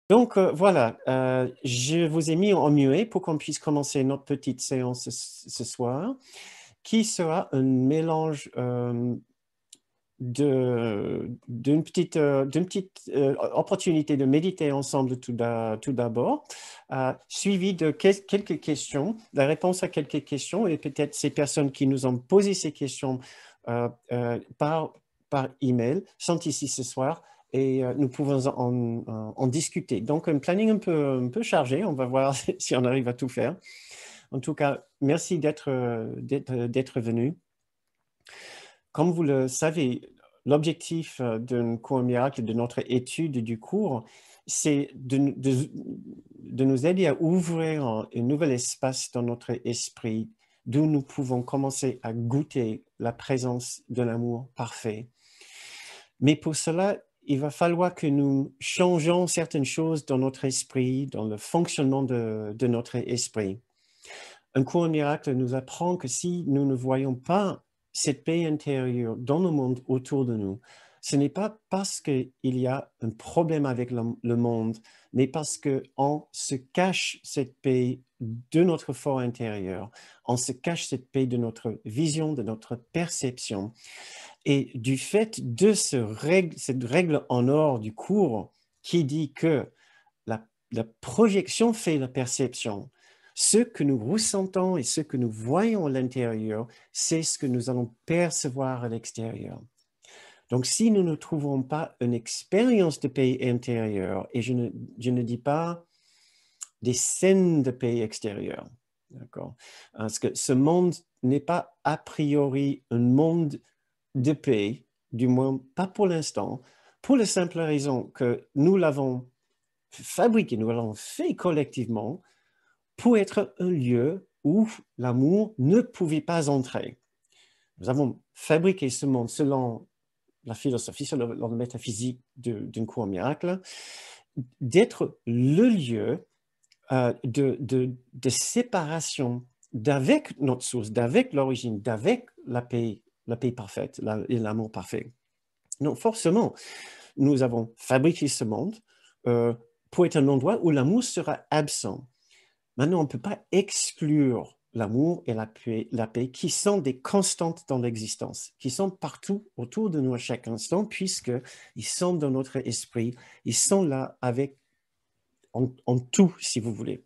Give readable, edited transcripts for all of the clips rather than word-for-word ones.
Donc voilà, je vous ai mis en muet pour qu'on puisse commencer notre petite séance ce soir, qui sera un mélange d'une petite opportunité de méditer ensemble tout d'abord, suivi de quelques questions, la réponse à quelques questions, et peut-être ces personnes qui nous ont posé ces questions par email sont ici ce soir et nous pouvons en discuter. Donc, un planning un peu chargé, on va voir si on arrive à tout faire. En tout cas, merci d'être venu. Comme vous le savez, l'objectif d'un cours miracle, de notre étude du cours, c'est de nous aider à ouvrir un nouvel espace dans notre esprit d'où nous pouvons commencer à goûter la présence de l'amour parfait. Mais pour cela, il va falloir que nous changeons certaines choses dans notre esprit, dans le fonctionnement de notre esprit. Un cours miracle nous apprend que si nous ne voyons pas cette paix intérieure dans le monde autour de nous, ce n'est pas parce qu'il y a un problème avec le monde, mais parce qu'on se cache cette paix de notre fort intérieur, on se cache cette paix de notre vision, de notre perception. Et du fait de cette règle en or du cours qui dit que la projection fait la perception, ce que nous ressentons et ce que nous voyons à l'intérieur, c'est ce que nous allons percevoir à l'extérieur. Donc, si nous ne trouvons pas une expérience de paix intérieure, et je ne dis pas des scènes de paix extérieure, d'accord? Parce que ce monde n'est pas a priori un monde de paix, du moins pas pour l'instant, pour la simple raison que nous l'avons fabriqué, nous l'avons fait collectivement pour être un lieu où l'amour ne pouvait pas entrer. Nous avons fabriqué ce monde selon la philosophie, selon la métaphysique d'un cours miracle, d'être le lieu de séparation d'avec notre source, d'avec l'origine, d'avec la paix parfaite et l'amour parfait. Donc forcément, nous avons fabriqué ce monde pour être un endroit où l'amour sera absent. Maintenant, on ne peut pas exclure l'amour et la paix qui sont des constantes dans l'existence, qui sont partout autour de nous à chaque instant, puisqu'ils sont dans notre esprit, ils sont là en tout, si vous voulez.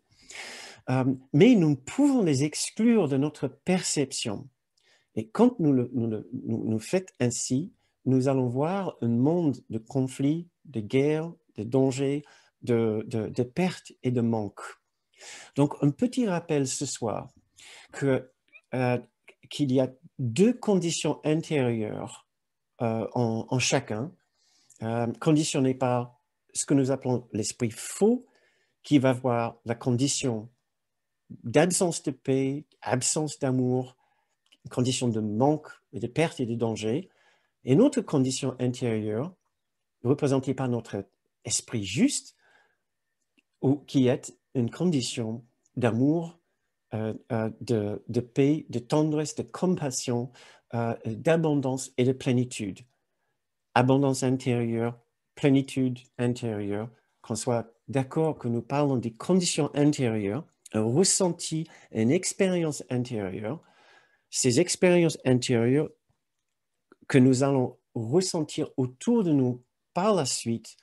Mais nous pouvons les exclure de notre perception. Et quand nous faites ainsi, nous allons voir un monde de conflits, de guerres, de dangers, de pertes et de manque. Donc, un petit rappel ce soir qu'il y a deux conditions intérieures en chacun, conditionnées par ce que nous appelons l'esprit faux, qui va voir la condition d'absence de paix, absence d'amour, condition de manque, de perte et de danger, et notre condition intérieure, représentée par notre esprit juste, qui est une condition d'amour, de paix, de tendresse, de compassion, d'abondance et de plénitude. Abondance intérieure, plénitude intérieure, qu'on soit d'accord que nous parlons des conditions intérieures, un ressenti, une expérience intérieure. Ces expériences intérieures que nous allons ressentir autour de nous par la suite,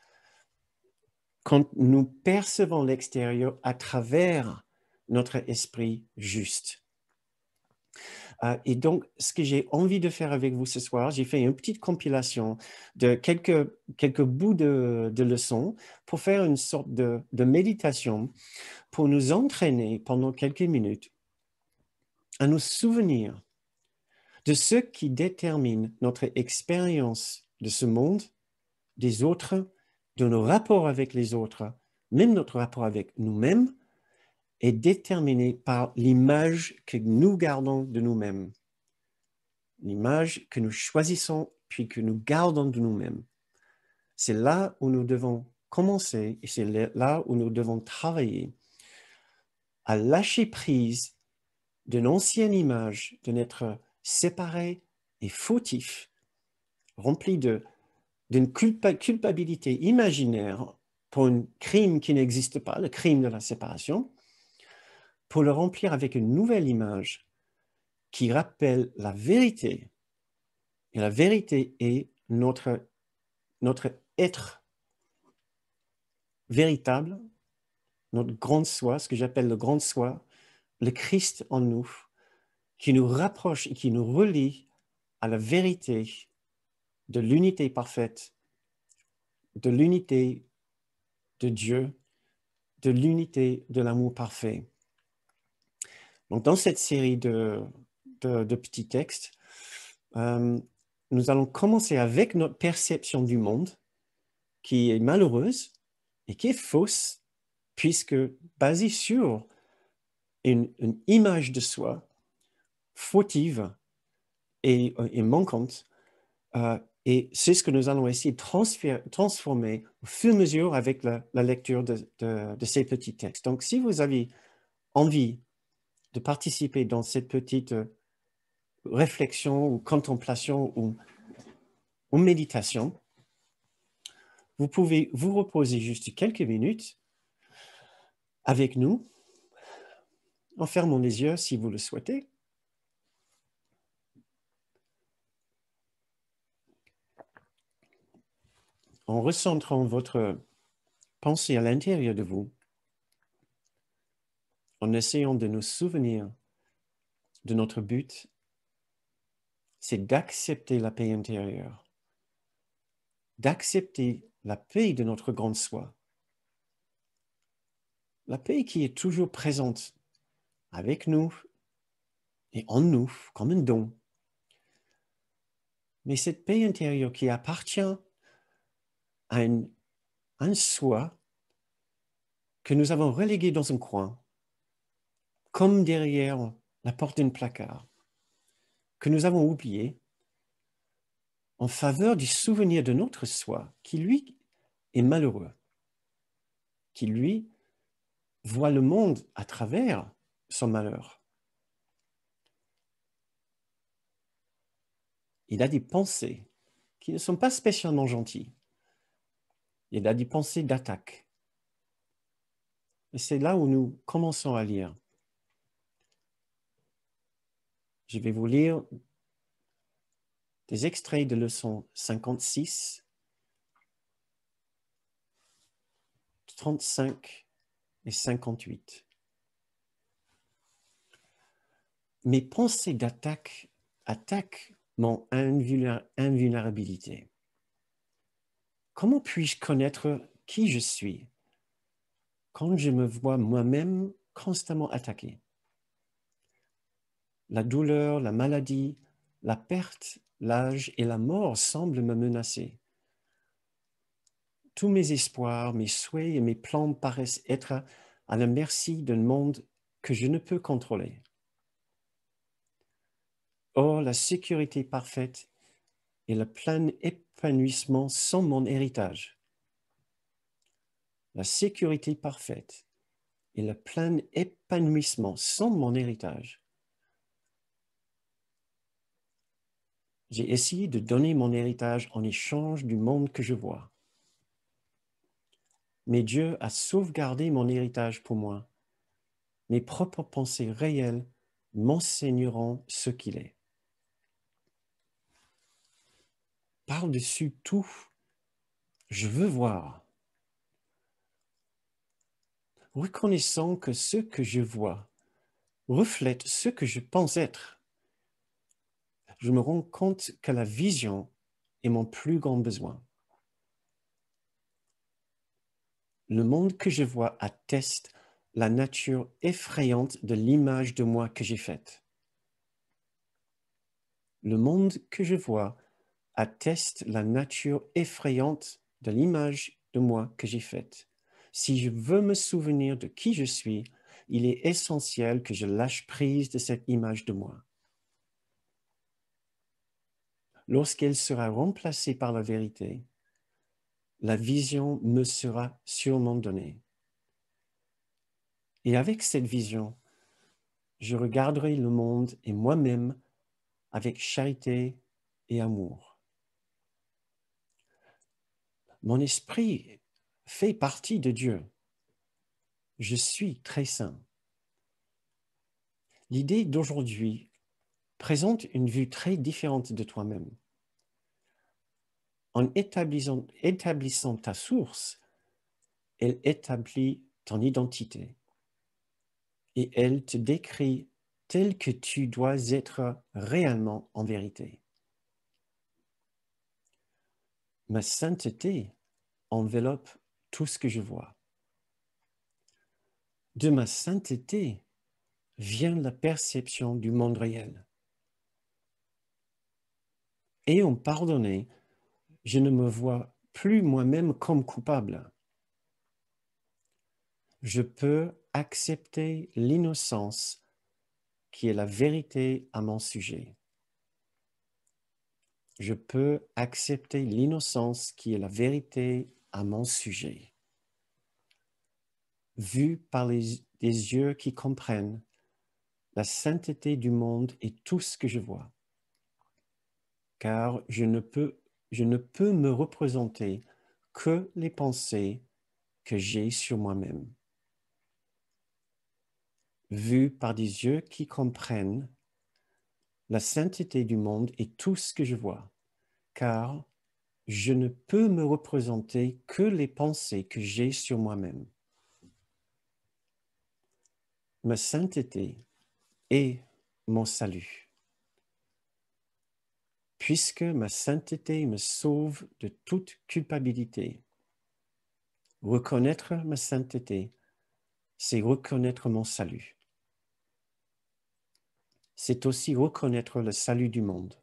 quand nous percevons l'extérieur à travers notre esprit juste. Et donc, ce que j'ai envie de faire avec vous ce soir, j'ai fait une petite compilation de quelques bouts de leçons pour faire une sorte de méditation pour nous entraîner pendant quelques minutes à nous souvenir de ce qui détermine notre expérience de ce monde, des autres, de nos rapports avec les autres, même notre rapport avec nous-mêmes, est déterminé par l'image que nous gardons de nous-mêmes. L'image que nous choisissons puis que nous gardons de nous-mêmes. C'est là où nous devons commencer et c'est là où nous devons travailler à lâcher prise d'une ancienne image de n'être séparé et fautif, rempli d'une culpabilité imaginaire pour un crime qui n'existe pas, le crime de la séparation, pour le remplir avec une nouvelle image qui rappelle la vérité. Et la vérité est notre être véritable, notre grande soi, ce que j'appelle le grand soi, le Christ en nous, qui nous rapproche et qui nous relie à la vérité de l'unité parfaite, de l'unité de Dieu, de l'unité de l'amour parfait. Donc, dans cette série de petits textes, nous allons commencer avec notre perception du monde, qui est malheureuse et qui est fausse, puisque basée sur une image de soi fautive et manquante. Et c'est ce que nous allons essayer de transformer au fur et à mesure avec la lecture de ces petits textes. Donc, si vous avez envie de participer dans cette petite réflexion ou contemplation ou méditation, vous pouvez vous reposer juste quelques minutes avec nous, en fermant les yeux si vous le souhaitez. En recentrant votre pensée à l'intérieur de vous, en essayant de nous souvenir de notre but, c'est d'accepter la paix intérieure, d'accepter la paix de notre grande soi, la paix qui est toujours présente avec nous et en nous comme un don. Mais cette paix intérieure qui appartient à un soi que nous avons relégué dans un coin, comme derrière la porte d'un placard, que nous avons oublié, en faveur du souvenir de notre soi, qui lui est malheureux, qui lui voit le monde à travers son malheur. Il a des pensées qui ne sont pas spécialement gentilles. Il a des pensées d'attaque. Et c'est là où nous commençons à lire. Je vais vous lire des extraits de leçon 56, 35 et 58. Mes pensées d'attaque attaquent mon invulnérabilité. Comment puis-je connaître qui je suis quand je me vois moi-même constamment attaqué? La douleur, la maladie, la perte, l'âge et la mort semblent me menacer. Tous mes espoirs, mes souhaits et mes plans paraissent être à la merci d'un monde que je ne peux contrôler. Or, la sécurité parfaite et le plein épanouissement sont mon héritage. La sécurité parfaite et le plein épanouissement sont mon héritage. J'ai essayé de donner mon héritage en échange du monde que je vois. Mais Dieu a sauvegardé mon héritage pour moi. Mes propres pensées réelles m'enseigneront ce qu'il est. Par-dessus tout, je veux voir. Reconnaissant que ce que je vois reflète ce que je pense être, je me rends compte que la vision est mon plus grand besoin. Le monde que je vois atteste la nature effrayante de l'image de moi que j'ai faite. Le monde que je vois atteste la nature effrayante de l'image de moi que j'ai faite. Si je veux me souvenir de qui je suis, il est essentiel que je lâche prise de cette image de moi. Lorsqu'elle sera remplacée par la vérité, la vision me sera sûrement donnée. Et avec cette vision, je regarderai le monde et moi-même avec charité et amour. Mon esprit fais partie de Dieu. Je suis très saint. L'idée d'aujourd'hui présente une vue très différente de toi-même. En établissant ta source, elle établit ton identité et elle te décrit tel que tu dois être réellement en vérité. Ma sainteté enveloppe tout ce que je vois. De ma sainteté vient la perception du monde réel. Ayant pardonné, je ne me vois plus moi-même comme coupable. Je peux accepter l'innocence qui est la vérité à mon sujet. Je peux accepter l'innocence qui est la vérité à mon sujet. Vu par des yeux qui comprennent la sainteté du monde et tout ce que je vois. Car je ne peux me représenter que les pensées que j'ai sur moi-même. Vu par des yeux qui comprennent la sainteté du monde et tout ce que je vois, car je ne peux me représenter que les pensées que j'ai sur moi-même. Ma sainteté est mon salut. Puisque ma sainteté me sauve de toute culpabilité. Reconnaître ma sainteté, c'est reconnaître mon salut. C'est aussi reconnaître le salut du monde.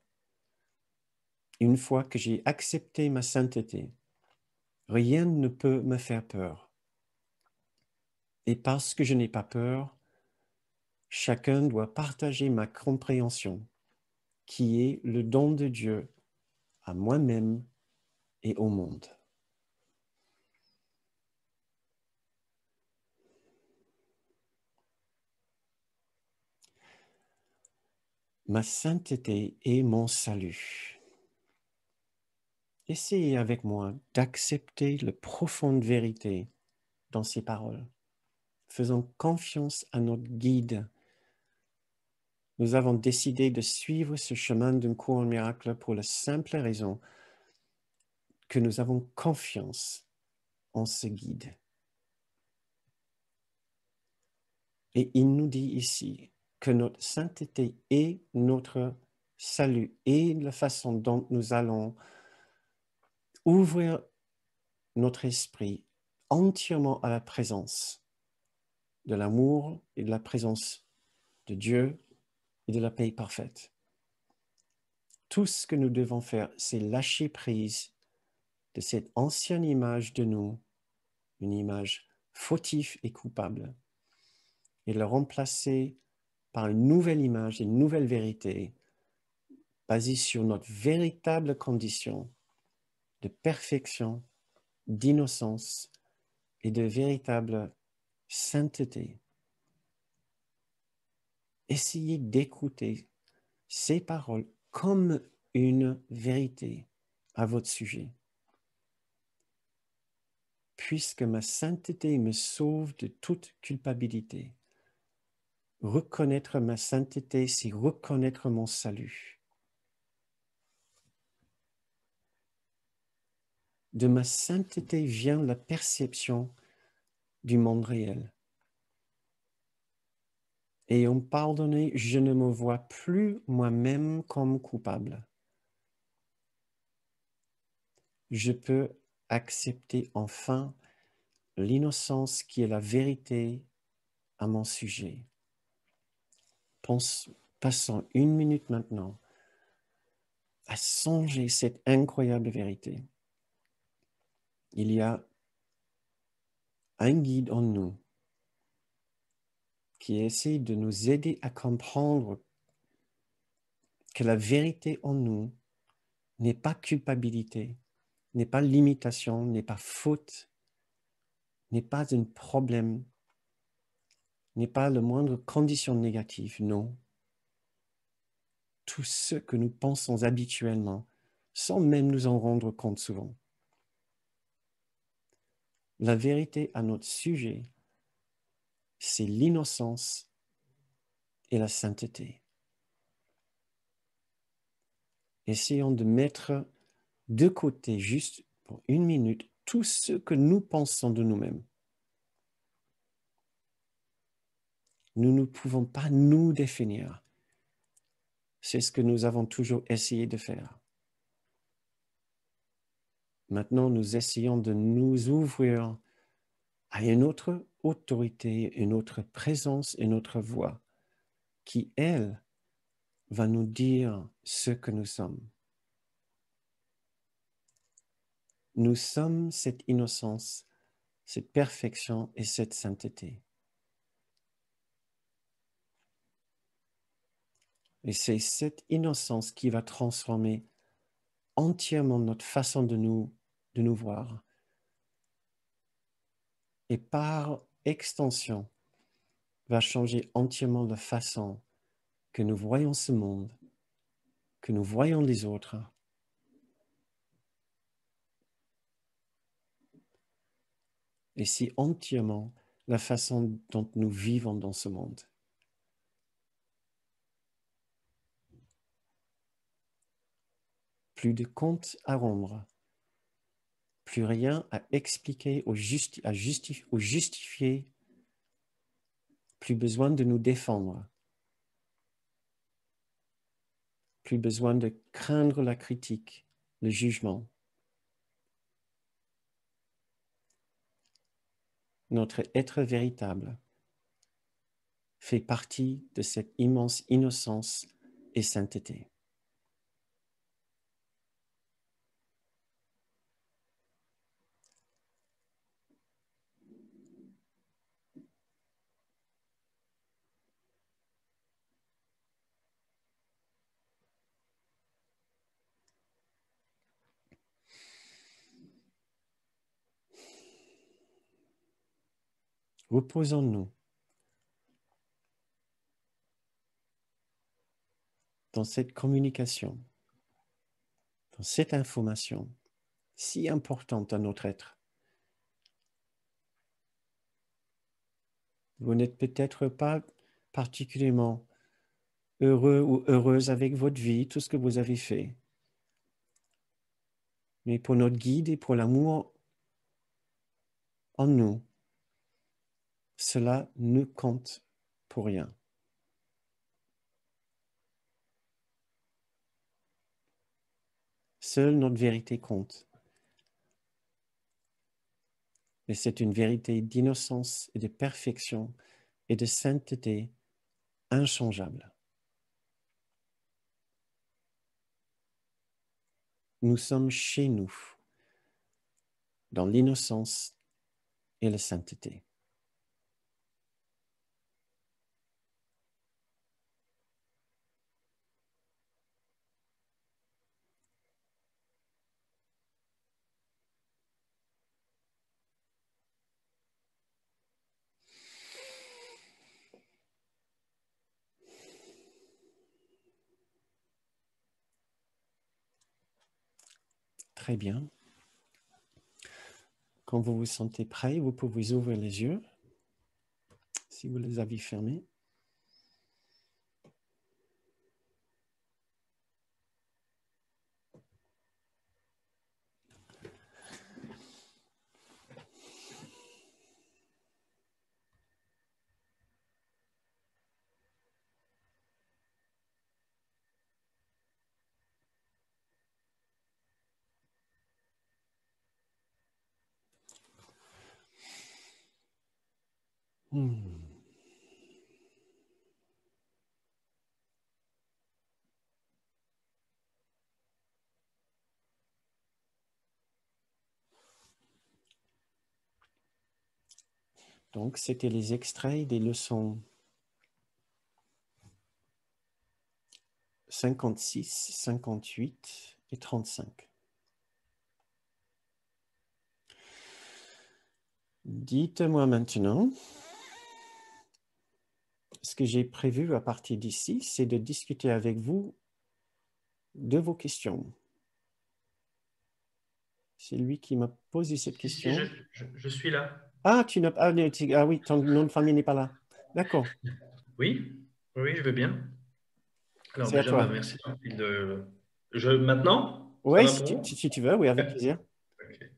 Une fois que j'ai accepté ma sainteté, rien ne peut me faire peur. Et parce que je n'ai pas peur, chacun doit partager ma compréhension, qui est le don de Dieu à moi-même et au monde. Ma sainteté est mon salut. Essayez avec moi d'accepter la profonde vérité dans ces paroles. Faisons confiance à notre guide. Nous avons décidé de suivre ce chemin d'un cours en miracle pour la simple raison que nous avons confiance en ce guide. Et il nous dit ici que notre sainteté est notre salut et la façon dont nous allons ouvrir notre esprit entièrement à la présence de l'amour et de la présence de Dieu et de la paix parfaite. Tout ce que nous devons faire, c'est lâcher prise de cette ancienne image de nous, une image fautive et coupable, et la remplacer par une nouvelle image, une nouvelle vérité, basée sur notre véritable condition de perfection, d'innocence et de véritable sainteté. Essayez d'écouter ces paroles comme une vérité à votre sujet. Puisque ma sainteté me sauve de toute culpabilité. Reconnaître ma sainteté, c'est reconnaître mon salut. De ma sainteté vient la perception du monde réel. Ayant pardonné, je ne me vois plus moi-même comme coupable. Je peux accepter enfin l'innocence qui est la vérité à mon sujet. Passons une minute maintenant à songer cette incroyable vérité. Il y a un guide en nous qui essaie de nous aider à comprendre que la vérité en nous n'est pas culpabilité, n'est pas limitation, n'est pas faute, n'est pas un problème, n'est pas la moindre condition négative, non. Tout ce que nous pensons habituellement, sans même nous en rendre compte souvent. La vérité à notre sujet, c'est l'innocence et la sainteté. Essayons de mettre de côté, juste pour une minute, tout ce que nous pensons de nous-mêmes. Nous ne pouvons pas nous définir. C'est ce que nous avons toujours essayé de faire. Maintenant, nous essayons de nous ouvrir à une autre autorité, une autre présence, une autre voix qui, elle, va nous dire ce que nous sommes. Nous sommes cette innocence, cette perfection et cette sainteté. Et c'est cette innocence qui va transformer entièrement notre façon de nous voir. Et par extension, va changer entièrement la façon que nous voyons ce monde, que nous voyons les autres. Et c'est entièrement la façon dont nous vivons dans ce monde. Plus de comptes à rendre, plus rien à expliquer ou justifier, plus besoin de nous défendre, plus besoin de craindre la critique, le jugement. Notre être véritable fait partie de cette immense innocence et sainteté. Reposons-nous dans cette communication, dans cette information si importante à notre être. Vous n'êtes peut-être pas particulièrement heureux ou heureuse avec votre vie, tout ce que vous avez fait. Mais pour notre guide et pour l'amour en nous, cela ne compte pour rien. Seule notre vérité compte. Et c'est une vérité d'innocence et de perfection et de sainteté inchangeable. Nous sommes chez nous, dans l'innocence et la sainteté. Très bien. Quand vous vous sentez prêt, vous pouvez ouvrir les yeux, si vous les avez fermés. Donc, c'était les extraits des leçons 56, 58 et 35. Dites-moi maintenant, ce que j'ai prévu à partir d'ici, c'est de discuter avec vous de vos questions. C'est lui qui m'a posé cette Si, question. je suis là. Ah, tu n'as pas... Ah oui, ton nom de famille n'est pas là. D'accord, Oui, oui, je veux bien. Alors c'est à déjà, toi. merci. Maintenant, ça Oui, va pour vous? si tu veux, oui, avec plaisir. Ok.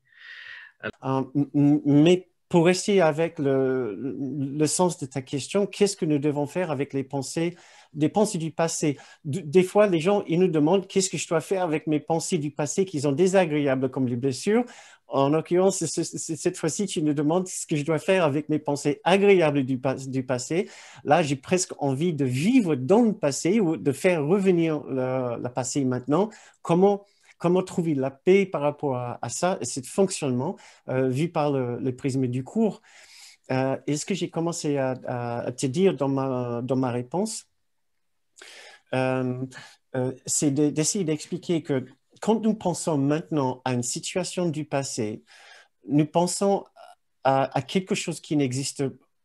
Mais pour rester avec le sens de ta question, qu'est-ce que nous devons faire avec les pensées, des pensées du passé? Des fois, les gens, ils nous demandent qu'est-ce que je dois faire avec mes pensées du passé qui sont désagréables comme les blessures. En l'occurrence, cette fois-ci, tu nous demandes ce que je dois faire avec mes pensées agréables du passé. Là, j'ai presque envie de vivre dans le passé ou de faire revenir le passé maintenant. Comment, comment trouver la paix par rapport à ça, et ce fonctionnement vu par le prisme du cours. Et ce que j'ai commencé à te dire dans ma réponse, euh, c'est d'essayer d'expliquer que quand nous pensons maintenant à une situation du passé, nous pensons à quelque chose qui n'existe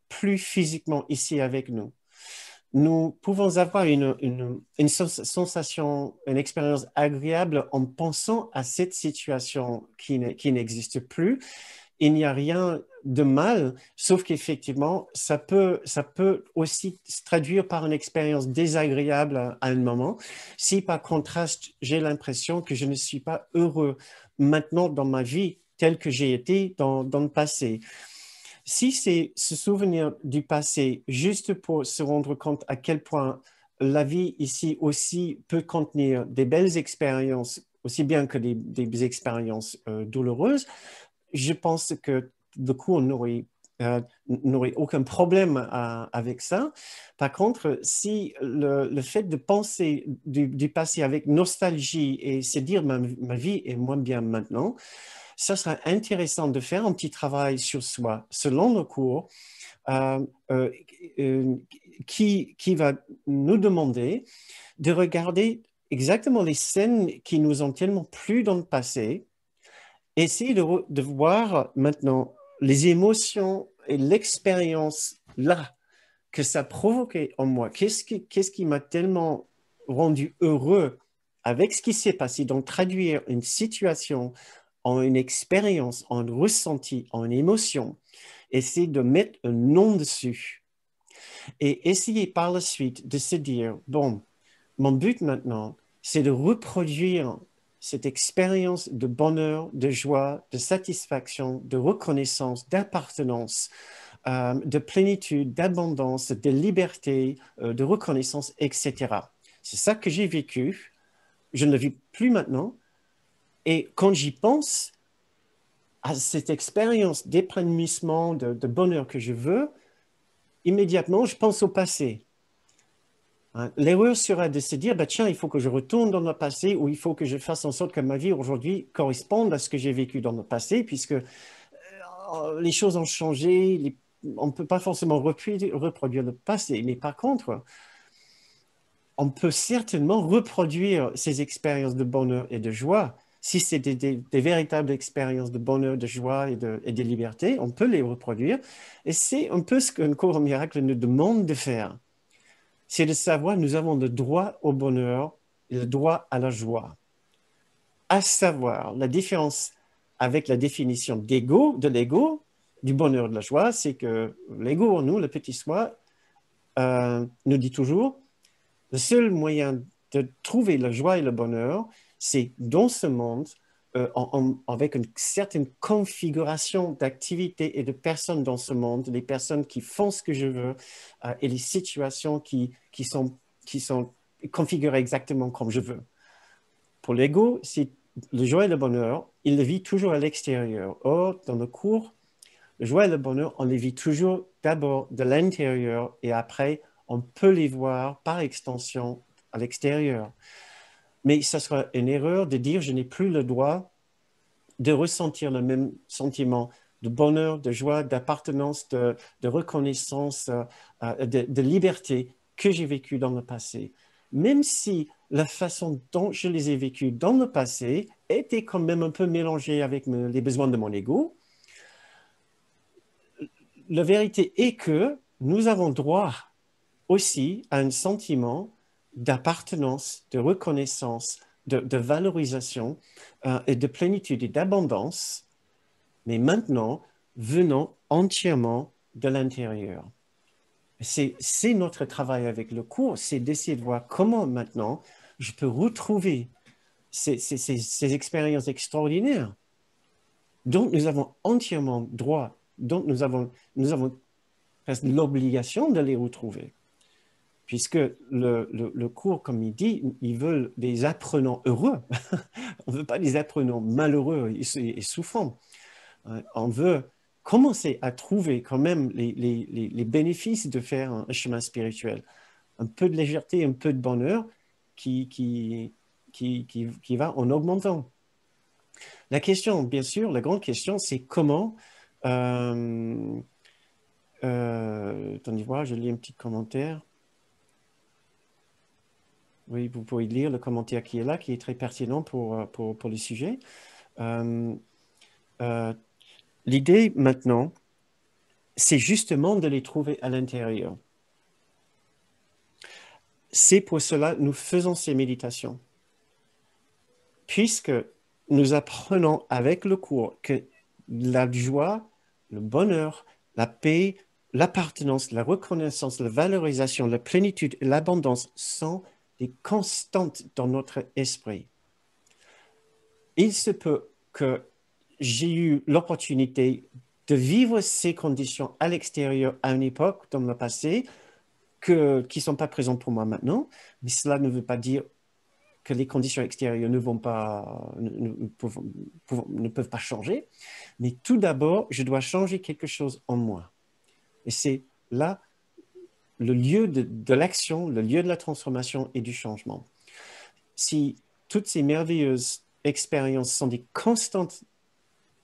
plus physiquement ici avec nous. Nous pouvons avoir une sensation, une expérience agréable en pensant à cette situation qui n'existe plus. Il n'y a rien de mal, sauf qu'effectivement, ça peut aussi se traduire par une expérience désagréable à un moment. Si par contraste, j'ai l'impression que je ne suis pas heureux maintenant dans ma vie telle que j'ai été dans le passé. Si c'est se souvenir du passé juste pour se rendre compte à quel point la vie ici aussi peut contenir des belles expériences, aussi bien que des expériences douloureuses, je pense que du coup, n'aurait aucun problème avec ça. Par contre, si le fait de penser du passé avec nostalgie et se dire ma vie est moins bien maintenant, ça sera intéressant de faire un petit travail sur soi selon le cours euh, euh, euh, qui va nous demander de regarder exactement les scènes qui nous ont tellement plu dans le passé, essayer de voir maintenant les émotions et l'expérience là que ça a provoqué en moi. Qu'est-ce qui m'a tellement rendu heureux avec ce qui s'est passé? Donc, traduire une situation en une expérience, en un ressenti, en une émotion, essayer de mettre un nom dessus et essayer par la suite de se dire, bon, mon but maintenant, c'est de reproduire cette expérience de bonheur, de joie, de satisfaction, de reconnaissance, d'appartenance, de plénitude, d'abondance, de liberté, de reconnaissance, etc. C'est ça que j'ai vécu. Je ne le vis plus maintenant. Et quand j'y pense à cette expérience d'épanouissement, de bonheur que je veux, immédiatement, je pense au passé. Hein. L'erreur sera de se dire, bah, tiens, il faut que je retourne dans le passé ou il faut que je fasse en sorte que ma vie aujourd'hui corresponde à ce que j'ai vécu dans le passé, puisque les choses ont changé, on ne peut pas forcément reproduire le passé. Mais par contre, on peut certainement reproduire ces expériences de bonheur et de joie. Si c'est des véritables expériences de bonheur, de joie et de liberté, on peut les reproduire. Et c'est un peu ce qu'un cours au miracle nous demande de faire. C'est de savoir, nous avons le droit au bonheur et le droit à la joie. À savoir, la différence avec la définition de l'ego, du bonheur et de la joie, c'est que l'ego en nous, le petit soi, nous dit toujours, le seul moyen de trouver la joie et le bonheur, c'est dans ce monde, avec une certaine configuration d'activités et de personnes dans ce monde, les personnes qui font ce que je veux et les situations qui sont configurées exactement comme je veux. Pour l'ego, c'est le joie et le bonheur, il le vit toujours à l'extérieur. Or, dans le cours, le joie et le bonheur, on les vit toujours d'abord de l'intérieur et après, on peut les voir par extension à l'extérieur. Mais ça sera une erreur de dire je n'ai plus le droit de ressentir le même sentiment de bonheur, de joie, d'appartenance, de reconnaissance, de liberté que j'ai vécu dans le passé. Même si la façon dont je les ai vécus dans le passé était quand même un peu mélangée avec les besoins de mon ego, la vérité est que nous avons droit aussi à un sentiment d'appartenance, de reconnaissance, de valorisation et de plénitude et d'abondance, mais maintenant venant entièrement de l'intérieur. C'est notre travail avec le cours, c'est d'essayer de voir comment maintenant je peux retrouver ces expériences extraordinaires dont nous avons entièrement droit, dont nous avons presque l'obligation de les retrouver. Puisque le cours, comme il dit, ils veulent des apprenants heureux. On ne veut pas des apprenants malheureux et souffrants. On veut commencer à trouver quand même les bénéfices de faire un chemin spirituel. Un peu de légèreté, un peu de bonheur qui va en augmentant. La question, bien sûr, la grande question, c'est comment... attendez voir, je lis un petit commentaire. Oui, vous pouvez lire le commentaire qui est là, qui est très pertinent pour le sujet. L'idée maintenant, c'est justement de les trouver à l'intérieur. C'est pour cela que nous faisons ces méditations. Puisque nous apprenons avec le cours que la joie, le bonheur, la paix, l'appartenance, la reconnaissance, la valorisation, la plénitude et l'abondance sont des constantes dans notre esprit. Il se peut que j'ai eu l'opportunité de vivre ces conditions à l'extérieur à une époque dans le passé qui ne sont pas présentes pour moi maintenant, mais cela ne veut pas dire que les conditions extérieures ne peuvent pas changer. Mais tout d'abord, je dois changer quelque chose en moi. Et c'est là le lieu de l'action, le lieu de la transformation et du changement. Si toutes ces merveilleuses expériences sont des constantes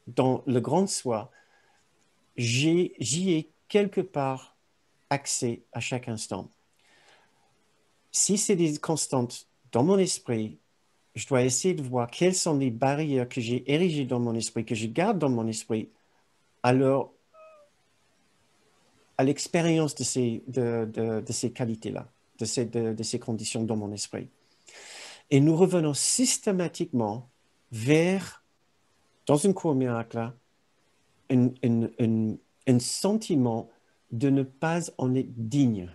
dans le grand soi, j'y ai quelque part accès à chaque instant. Si c'est des constantes dans mon esprit, je dois essayer de voir quelles sont les barrières que j'ai érigées dans mon esprit, que je garde dans mon esprit, alors à l'expérience de ces qualités-là, de ces conditions dans mon esprit. Et nous revenons systématiquement vers, dans une cour miracle, un sentiment de ne pas en être digne,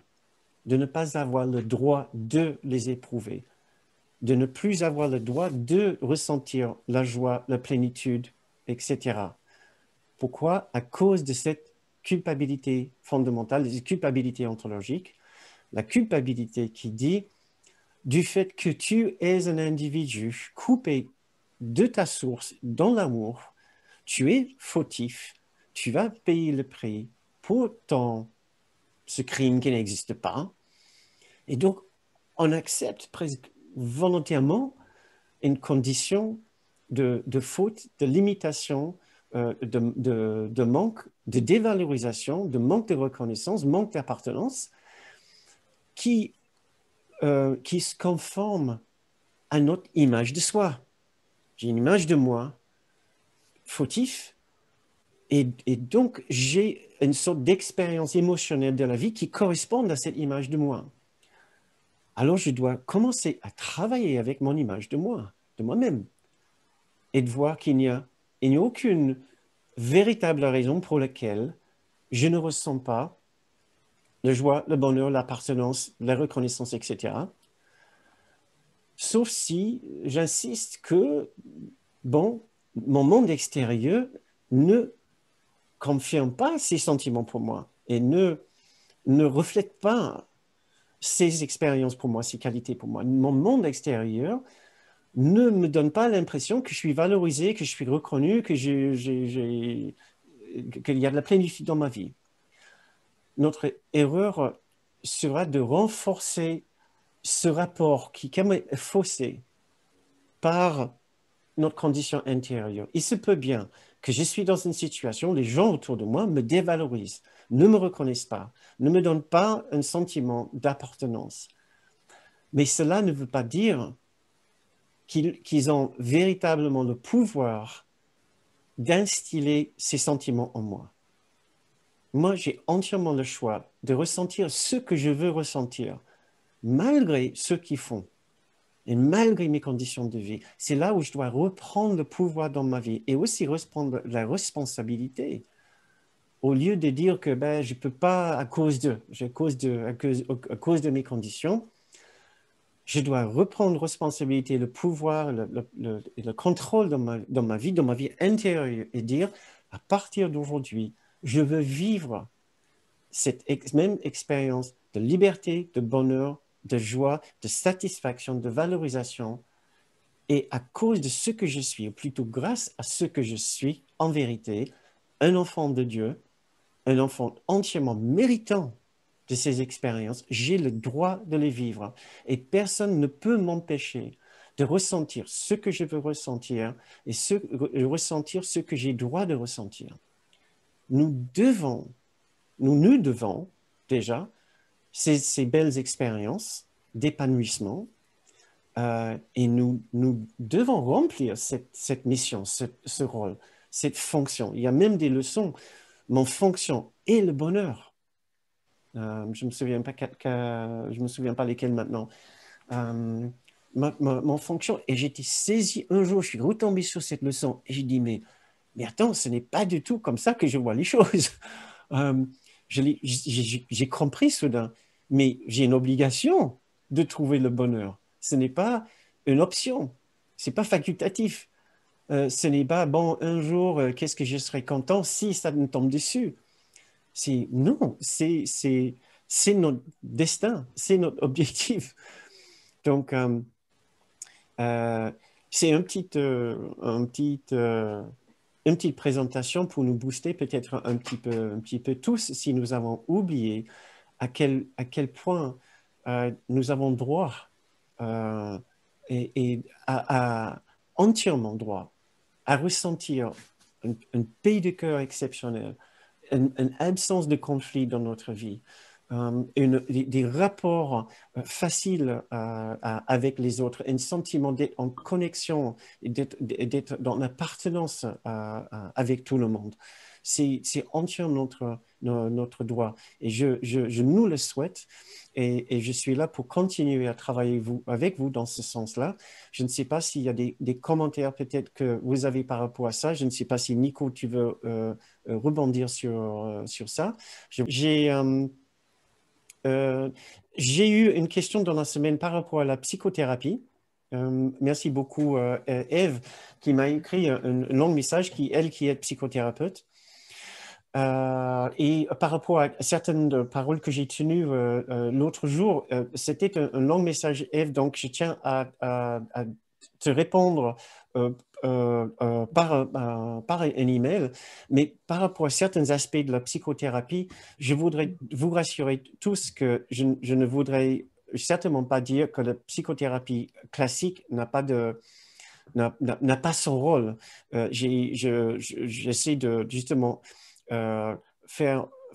de ne pas avoir le droit de les éprouver, de ne plus avoir le droit de ressentir la joie, la plénitude, etc. Pourquoi? À cause de cette culpabilité fondamentale, cette culpabilité ontologique, la culpabilité qui dit du fait que tu es un individu coupé de ta source dans l'amour, tu es fautif, tu vas payer le prix pour ce crime qui n'existe pas. Et donc, on accepte presque volontairement une condition de faute, de limitation, de manque, de dévalorisation, de manque de reconnaissance, manque d'appartenance, qui se conforme à notre image de soi. J'ai une image de moi fautif, et donc j'ai une sorte d'expérience émotionnelle de la vie qui correspond à cette image de moi. Alors je dois commencer à travailler avec mon image de moi, de moi-même, et de voir qu'il n'y a aucune véritable raison pour laquelle je ne ressens pas la joie, le bonheur, l'appartenance, la reconnaissance, etc. Sauf si j'insiste que, bon, mon monde extérieur ne confirme pas ces sentiments pour moi et ne reflète pas ces expériences pour moi, ces qualités pour moi. Mon monde extérieur ne me donne pas l'impression que je suis valorisé, que je suis reconnu, qu'il y a de la plénitude dans ma vie. Notre erreur sera de renforcer ce rapport qui est faussé par notre condition intérieure. Il se peut bien que je suis dans une situation, les gens autour de moi me dévalorisent, ne me reconnaissent pas, ne me donnent pas un sentiment d'appartenance. Mais cela ne veut pas dire qu'ils ont véritablement le pouvoir d'instiller ces sentiments en moi. Moi, j'ai entièrement le choix de ressentir ce que je veux ressentir, malgré ceux qui font. Et malgré mes conditions de vie, c'est là où je dois reprendre le pouvoir dans ma vie et aussi reprendre la responsabilité. Au lieu de dire que ben, je ne peux pas à cause de mes conditions, je dois reprendre responsabilité, le pouvoir, le contrôle dans ma vie intérieure et dire, à partir d'aujourd'hui, je veux vivre cette même expérience de liberté, de bonheur, de joie, de satisfaction, de valorisation. Et à cause de ce que je suis, ou plutôt grâce à ce que je suis, en vérité, un enfant de Dieu, un enfant entièrement méritant de ces expériences, j'ai le droit de les vivre. Et personne ne peut m'empêcher de ressentir ce que je veux ressentir et ressentir ce que j'ai droit de ressentir. Nous devons, nous devons déjà ces belles expériences d'épanouissement et nous devons remplir cette mission, ce rôle, cette fonction. Il y a même des leçons. Mon fonction est le bonheur. Je me souviens pas lesquelles maintenant. Mon fonction, et j'ai été saisi un jour, je suis retombé sur cette leçon et j'ai dit, mais attends, ce n'est pas du tout comme ça que je vois les choses. J'ai compris soudain, mais j'ai une obligation de trouver le bonheur. Ce n'est pas une option, c'est pas facultatif. Ce n'est pas, bon, un jour, qu'est-ce que je serais content si ça me tombe dessus. Non, c'est notre destin, c'est notre objectif. Donc, euh, c'est une petite présentation pour nous booster peut-être un petit peu tous si nous avons oublié à quel point nous avons droit euh, et entièrement droit à ressentir une paix de cœur exceptionnelle, une absence de conflit dans notre vie, des rapports faciles avec les autres, un sentiment d'être en connexion, d'être dans l'appartenance avec tout le monde. C'est entièrement notre droit. Et je nous le souhaite. Et je suis là pour continuer à travailler avec vous dans ce sens-là. Je ne sais pas s'il y a des commentaires peut-être que vous avez par rapport à ça. Je ne sais pas si Nico, tu veux rebondir sur ça. J'ai j'ai eu une question dans la semaine par rapport à la psychothérapie. Merci beaucoup, Eve, qui m'a écrit un long message, qui est psychothérapeute. Et par rapport à certaines paroles que j'ai tenues l'autre jour, c'était un long message, Eve, donc je tiens à te répondre par un email. Mais par rapport à certains aspects de la psychothérapie, je voudrais vous rassurer tous que je ne voudrais certainement pas dire que la psychothérapie classique n'a pas son rôle. J'essaie de justement faire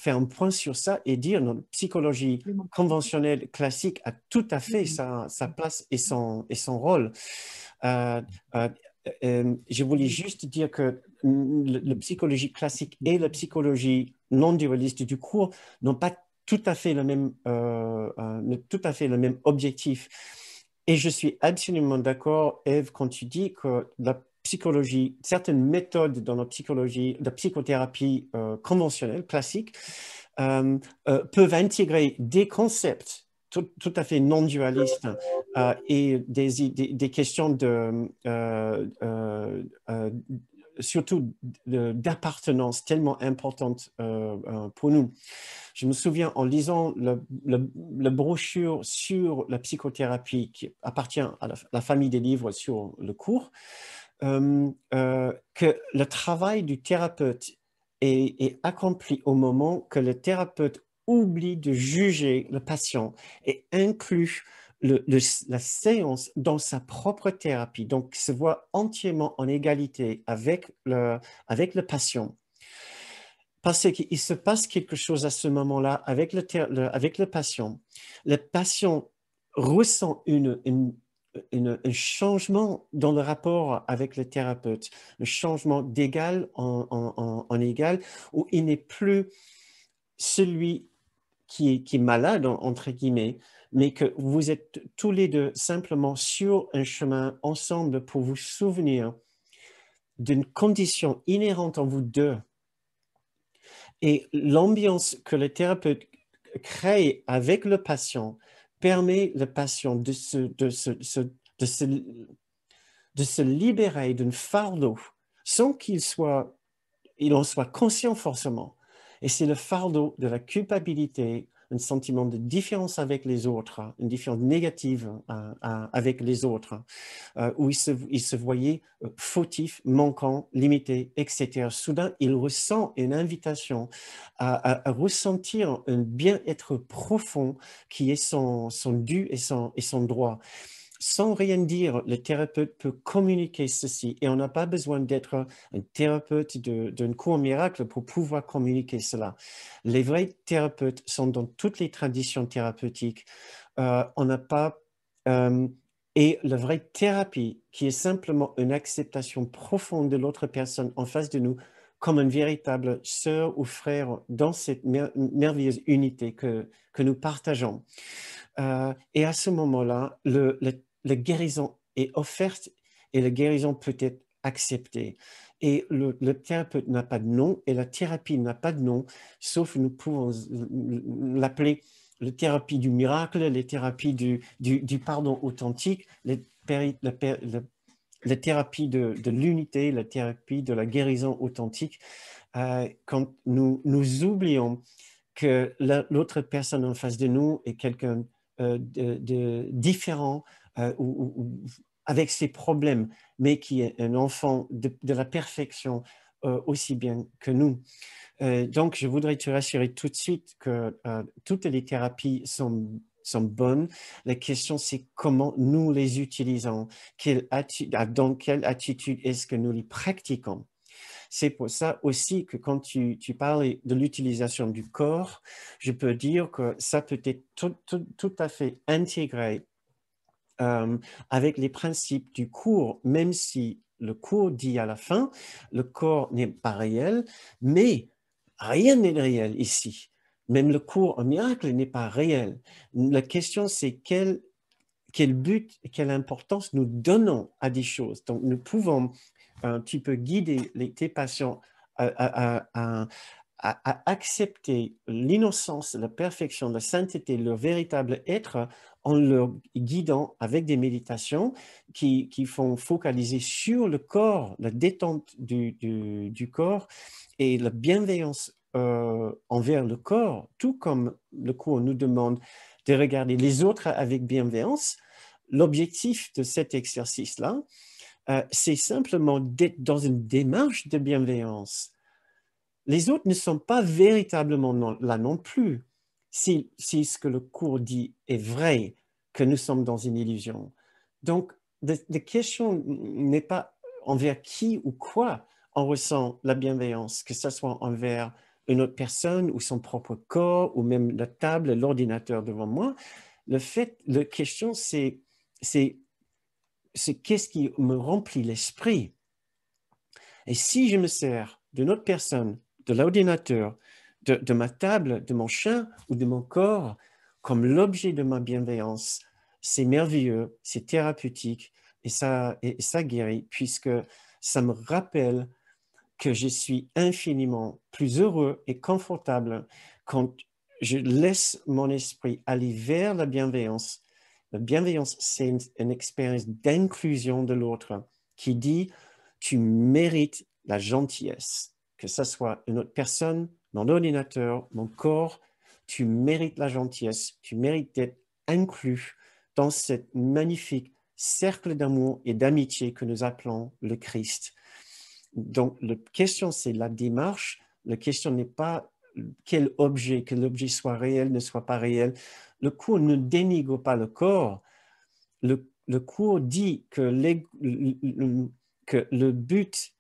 un point sur ça et dire notre psychologie conventionnelle classique a tout à fait sa place et son rôle. Je voulais juste dire que la psychologie classique et la psychologie non dualiste du cours n'ont pas tout à fait le même objectif. Et je suis absolument d'accord, Eve, quand tu dis que la psychologie, certaines méthodes dans la psychologie, la psychothérapie conventionnelle, classique, peuvent intégrer des concepts tout à fait non dualistes et des questions surtout d'appartenance tellement importantes pour nous. Je me souviens en lisant la brochure sur la psychothérapie qui appartient à la famille des livres sur le cours, que le travail du thérapeute est accompli au moment que le thérapeute oublie de juger le patient et inclut la séance dans sa propre thérapie, donc se voit entièrement en égalité avec le patient. Parce qu'il se passe quelque chose à ce moment-là avec le patient. Le patient ressent un changement dans le rapport avec le thérapeute, un changement d'égal en égal, où il n'est plus celui qui est malade, entre guillemets, mais que vous êtes tous les deux simplement sur un chemin ensemble pour vous souvenir d'une condition inhérente en vous deux. Et l'ambiance que le thérapeute crée avec le patient permet le patient de se libérer d'un fardeau sans qu'il en soit conscient forcément. Et c'est le fardeau de la culpabilité, un sentiment de différence avec les autres, une différence négative avec les autres, où il se voyait fautif, manquant, limité, etc. Soudain, il ressent une invitation à ressentir un bien-être profond qui est son dû et son droit. Sans rien dire, le thérapeute peut communiquer ceci et on n'a pas besoin d'être un thérapeute d'un cours miracle pour pouvoir communiquer cela. Les vrais thérapeutes sont dans toutes les traditions thérapeutiques. On n'a pas... et la vraie thérapie, qui est simplement une acceptation profonde de l'autre personne en face de nous, comme une véritable sœur ou frère dans cette merveilleuse unité que nous partageons. Et à ce moment-là, la guérison est offerte et la guérison peut être acceptée. Et le thérapeute n'a pas de nom et la thérapie n'a pas de nom, sauf nous pouvons l'appeler la thérapie du miracle, les thérapies du pardon authentique, la thérapie de l'unité, la thérapie de la guérison authentique. Quand nous oublions que l'autre personne en face de nous est quelqu'un de différent ou avec ses problèmes, mais qui est un enfant de la perfection aussi bien que nous. Donc, je voudrais te rassurer tout de suite que toutes les thérapies sont bonnes. La question, c'est comment nous les utilisons, dans quelle attitude est-ce que nous les pratiquons. C'est pour ça aussi que quand tu parles de l'utilisation du corps, je peux dire que ça peut être tout à fait intégré avec les principes du cours, même si le cours dit à la fin, le corps n'est pas réel, mais rien n'est réel ici. Même le cours en miracle n'est pas réel. La question, c'est quel but, quelle importance nous donnons à des choses. Donc, nous pouvons un petit peu guider tes patients à accepter l'innocence, la perfection, la sainteté, leur véritable être en leur guidant avec des méditations qui font focaliser sur le corps, la détente du corps et la bienveillance envers le corps, tout comme le cours nous demande de regarder les autres avec bienveillance. L'objectif de cet exercice-là, c'est simplement d'être dans une démarche de bienveillance. Les autres ne sont pas véritablement là non plus. Si ce que le cours dit est vrai, que nous sommes dans une illusion. Donc, la question n'est pas envers qui ou quoi on ressent la bienveillance, que ce soit envers une autre personne ou son propre corps ou même la table, l'ordinateur devant moi. La question, c'est qu'est-ce qui me remplit l'esprit. Et si je me sers d'une autre personne, de l'ordinateur, de ma table, de mon chien ou de mon corps comme l'objet de ma bienveillance, c'est merveilleux, c'est thérapeutique et ça guérit puisque ça me rappelle que je suis infiniment plus heureux et confortable quand je laisse mon esprit aller vers la bienveillance. La bienveillance, c'est une expérience d'inclusion de l'autre qui dit « tu mérites la gentillesse ». Que ce soit une autre personne, mon ordinateur, mon corps, tu mérites la gentillesse, tu mérites d'être inclus dans ce magnifique cercle d'amour et d'amitié que nous appelons le Christ. Donc, la question, c'est la démarche. La question n'est pas que l'objet soit réel, ne soit pas réel. Le cours ne dénigre pas le corps. Le cours dit que le but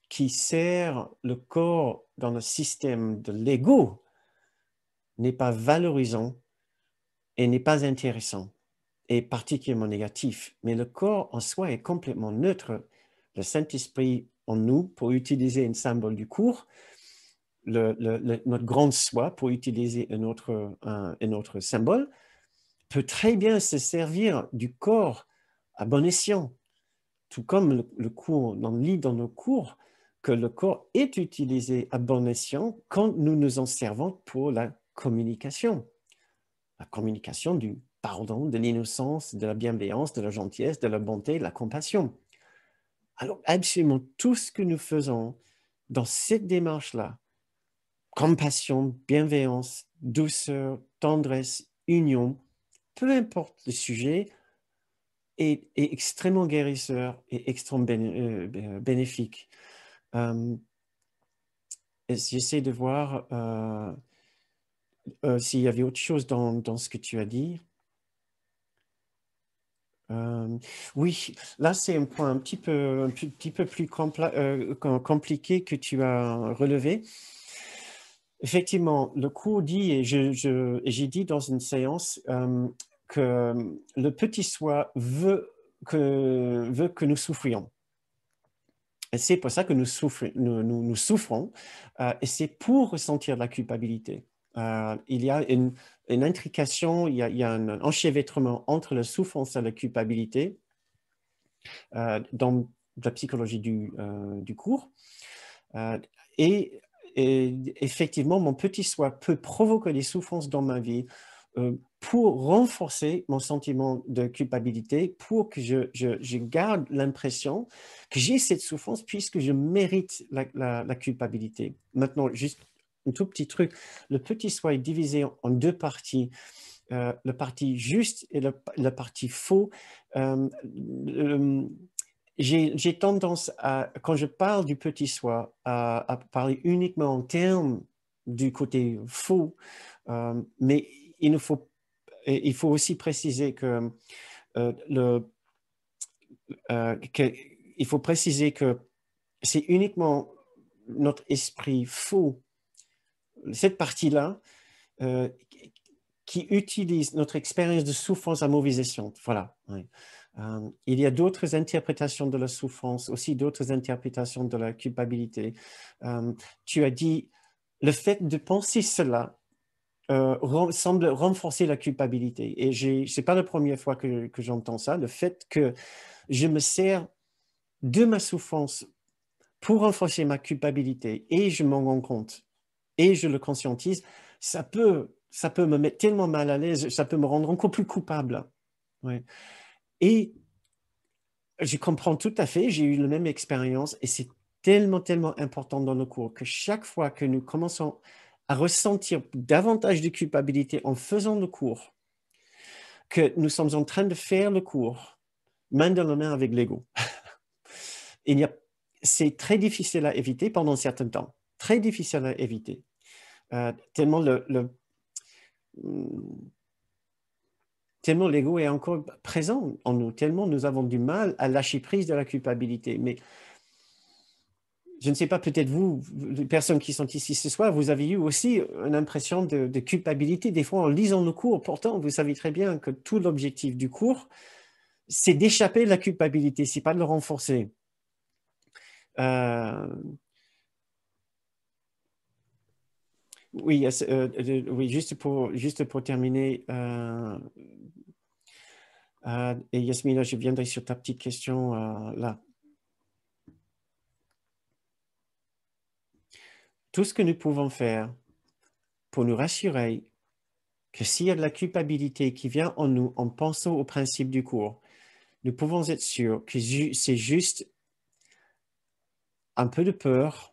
qui sert le corps dans le système de l'ego n'est pas valorisant et n'est pas intéressant et particulièrement négatif. Mais le corps en soi est complètement neutre. Le Saint-Esprit en nous, pour utiliser un symbole du cours, notre grande soi, pour utiliser un autre symbole, peut très bien se servir du corps à bon escient. Tout comme on lit dans nos cours que le corps est utilisé à bon escient quand nous nous en servons pour la communication. La communication du pardon, de l'innocence, de la bienveillance, de la gentillesse, de la bonté, de la compassion. Alors, absolument tout ce que nous faisons dans cette démarche-là, compassion, bienveillance, douceur, tendresse, union, peu importe le sujet, est extrêmement guérisseur et extrêmement bénéfique. J'essaie de voir s'il y avait autre chose dans ce que tu as dit. Oui, là c'est un point un petit peu plus compliqué que tu as relevé. Effectivement, le cours dit, et j'ai dit dans une séance, que le petit soi veut que nous souffrions. Et c'est pour ça que nous souffrons, et c'est pour ressentir la culpabilité. Il y a une intrication, il y a un enchevêtrement entre la souffrance et la culpabilité dans la psychologie du cours. Et effectivement, mon petit soi peut provoquer des souffrances dans ma vie pour renforcer mon sentiment de culpabilité, pour que je garde l'impression que j'ai cette souffrance puisque je mérite la culpabilité. Maintenant, juste un tout petit truc, le petit soi est divisé en deux parties. La partie juste et la partie faux. J'ai tendance à, quand je parle du petit soi, à parler uniquement en termes du côté faux, mais il faut aussi préciser que il faut préciser que c'est uniquement notre esprit faux, cette partie-là, qui utilise notre expérience de souffrance à mauvais escient. Voilà. Oui. Il y a d'autres interprétations de la souffrance, aussi d'autres interprétations de la culpabilité. Tu as dit, le fait de penser cela semble renforcer la culpabilité. Et ce n'est pas la première fois que j'entends ça. Le fait que je me sers de ma souffrance pour renforcer ma culpabilité et je m'en rends compte et je le conscientise, ça peut me mettre tellement mal à l'aise, ça peut me rendre encore plus coupable. Ouais. Et je comprends tout à fait, j'ai eu la même expérience et c'est tellement, tellement important dans le cours que chaque fois que nous commençons à ressentir davantage de culpabilité en faisant le cours, que nous sommes en train de faire le cours, main dans la main avec l'ego. C'est très difficile à éviter pendant un certain temps, très difficile à éviter. Tellement l'ego est encore présent en nous, tellement nous avons du mal à lâcher prise de la culpabilité. Mais je ne sais pas, peut-être vous, les personnes qui sont ici ce soir, vous avez eu aussi une impression de culpabilité des fois en lisant le cours. Pourtant, vous savez très bien que tout l'objectif du cours, c'est d'échapper à la culpabilité, c'est pas de le renforcer. Oui, oui, juste pour terminer, et Yasmina, je viendrai sur ta petite question là. Tout ce que nous pouvons faire pour nous rassurer que s'il y a de la culpabilité qui vient en nous en pensant au principe du cours, nous pouvons être sûrs que c'est juste un peu de peur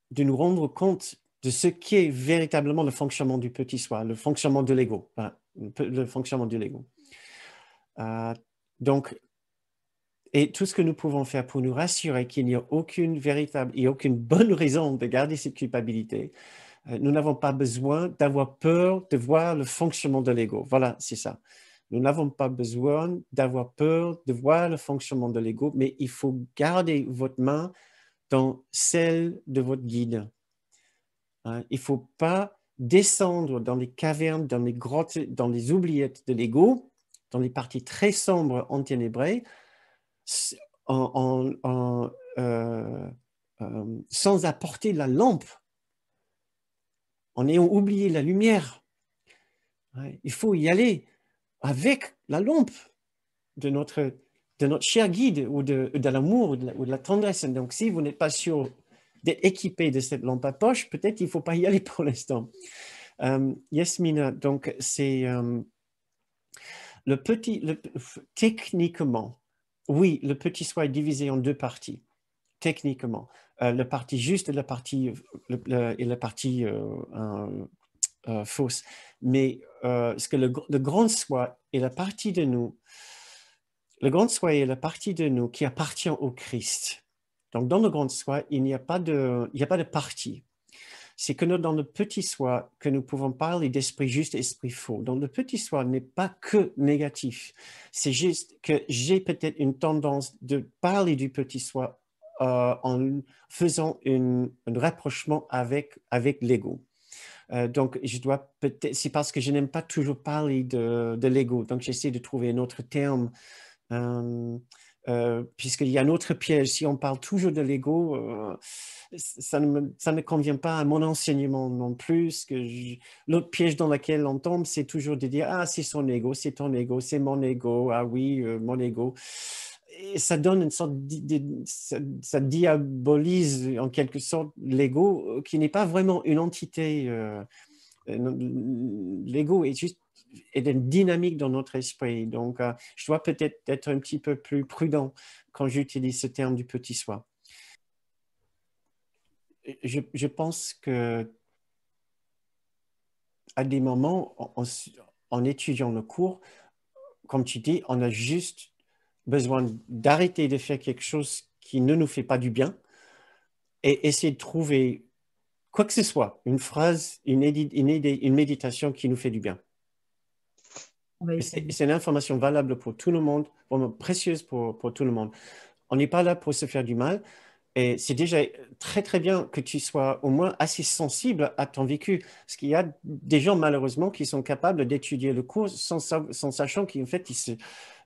de nous rendre compte de ce qu'est véritablement le fonctionnement du petit soi, le fonctionnement de l'ego, le fonctionnement de l'ego. Donc, et tout ce que nous pouvons faire pour nous rassurer qu'il n'y a aucune bonne raison de garder cette culpabilité, nous n'avons pas besoin d'avoir peur de voir le fonctionnement de l'ego. Voilà, c'est ça. Nous n'avons pas besoin d'avoir peur de voir le fonctionnement de l'ego, mais il faut garder votre main dans celle de votre guide. Il ne faut pas descendre dans les cavernes, dans les grottes, dans les oubliettes de l'ego, dans les parties très sombres, enténébrées, sans apporter la lampe on a oublié la lumière. Ouais, il faut y aller avec la lampe de notre cher guide ou de l'amour ou de la tendresse. Donc, si vous n'êtes pas sûr d'être équipé de cette lampe à poche, peut-être qu'il ne faut pas y aller pour l'instant. Yasmina, donc c'est techniquement, oui, le petit soi est divisé en deux parties, techniquement. La partie juste et la partie fausse. Mais ce que le grand soi est la partie de nous, le grand soi est la partie de nous qui appartient au Christ. Donc, dans le grand soi, il n'y a pas de partie. C'est que dans le petit soi que nous pouvons parler d'esprit juste et esprit faux. Donc, le petit soi n'est pas que négatif. C'est juste que j'ai peut-être une tendance de parler du petit soi en faisant un rapprochement avec l'ego. Donc, je dois peut-être, c'est parce que je n'aime pas toujours parler de l'ego. Donc, j'essaie de trouver un autre terme. Puisqu'il y a un autre piège. Si on parle toujours de l'ego, ça ne convient pas à mon enseignement non plus. L'autre piège dans lequel on tombe, c'est toujours de dire « Ah, c'est son ego, c'est ton ego, c'est mon ego, ah oui, mon ego ». Et ça donne une sorte ça diabolise en quelque sorte l'ego, qui n'est pas vraiment une entité. L'ego est juste une dynamique dans notre esprit. Donc, je dois peut-être être un petit peu plus prudent quand j'utilise ce terme du petit soi. Je pense que à des moments, en étudiant le cours, comme tu dis, on a juste besoin d'arrêter de faire quelque chose qui ne nous fait pas du bien et essayer de trouver quoi que ce soit, une phrase, une idée, une méditation qui nous fait du bien. C'est une information valable pour tout le monde, vraiment précieuse pour tout le monde. On n'est pas là pour se faire du mal. Et c'est déjà très, très bien que tu sois au moins assez sensible à ton vécu. Parce qu'il y a des gens, malheureusement, qui sont capables d'étudier le cours sans sachant qu'en fait,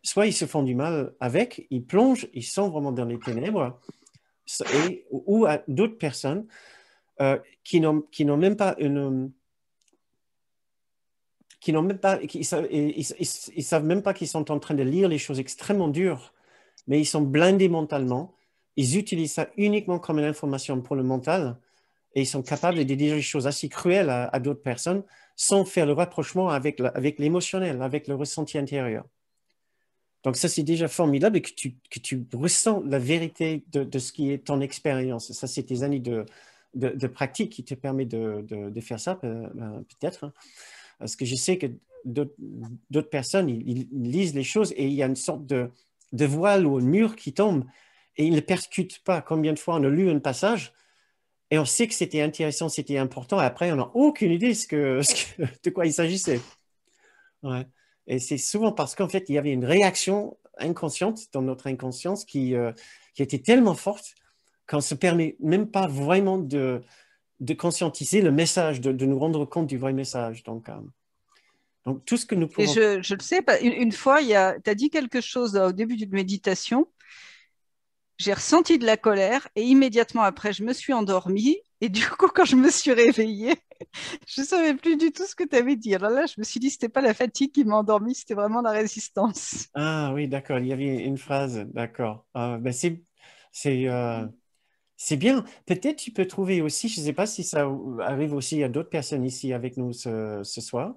soit ils se font du mal avec, ils plongent, ils sont vraiment dans les ténèbres, ou à d'autres personnes qui n'ont même pas ils savent même pas qu'ils sont en train de lire les choses extrêmement dures, mais ils sont blindés mentalement. Ils utilisent ça uniquement comme une information pour le mental et ils sont capables de dire des choses assez cruelles à d'autres personnes sans faire le rapprochement avec l'émotionnel, avec le ressenti intérieur. Donc ça, c'est déjà formidable et que tu ressens la vérité de ce qui est ton expérience. Ça, c'est tes années de pratique qui te permet de faire ça, peut-être. Hein. Parce que je sais que d'autres personnes, ils lisent les choses et il y a une sorte de voile ou un mur qui tombe et ils ne percutent pas. Combien de fois on a lu un passage et on sait que c'était intéressant, c'était important, et après on n'a aucune idée de quoi il s'agissait. Ouais. Et c'est souvent parce qu'en fait, il y avait une réaction inconsciente dans notre inconscience qui était tellement forte qu'on ne se permet même pas vraiment de conscientiser le message, de nous rendre compte du vrai message. Donc, tout ce que nous Et pouvons... je le sais, une fois, tu as dit quelque chose au début d'une méditation, j'ai ressenti de la colère et immédiatement après, je me suis endormie. Et du coup, quand je me suis réveillée, je ne savais plus du tout ce que tu avais dit. Alors là, je me suis dit, ce n'était pas la fatigue qui m'a endormie, c'était vraiment la résistance. Ah oui, d'accord, il y avait une phrase, d'accord. Ben c'est bien. Peut-être tu peux trouver aussi, je ne sais pas si ça arrive aussi à d'autres personnes ici avec nous ce soir.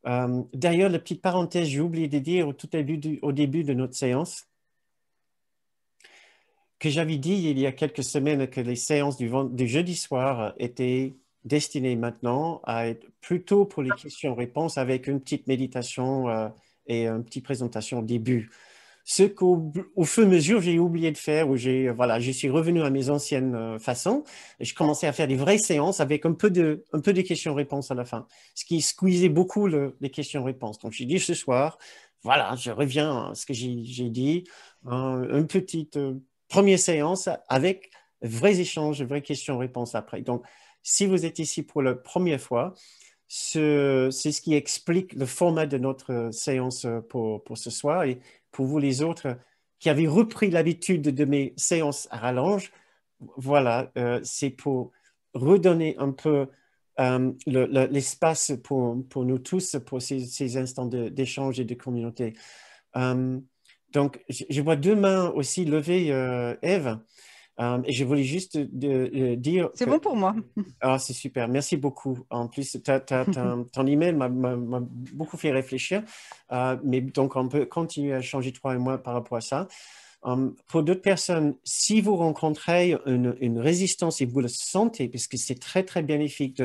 D'ailleurs, la petite parenthèse, j'ai oublié de dire au début de notre séance que j'avais dit il y a quelques semaines que les séances du jeudi soir étaient destinées maintenant à être plutôt pour les questions-réponses avec une petite méditation et une petite présentation au début. Ce qu'au fur et à mesure, j'ai oublié de faire, où je suis revenu à mes anciennes façons, et je commençais à faire des vraies séances avec un peu de questions-réponses à la fin, ce qui squeezait beaucoup les questions-réponses. Donc, j'ai dit ce soir, voilà, je reviens à ce que j'ai dit, une petite première séance avec vrais échanges, vraies questions-réponses après. Donc, si vous êtes ici pour la première fois, c'est ce qui explique le format de notre séance pour ce soir. Et pour vous les autres qui avez repris l'habitude de mes séances à rallonge, voilà, c'est pour redonner un peu l'espace pour nous tous, pour ces instants d'échange et de communauté. Donc, je vois deux mains aussi levées, Ève, et je voulais juste dire... C'est bon pour moi. Ah, c'est super, merci beaucoup. En plus, ton email m'a beaucoup fait réfléchir, mais donc on peut continuer à changer, toi et moi, par rapport à ça. Pour d'autres personnes, si vous rencontrez une résistance et vous le sentez, parce que c'est très, très bénéfique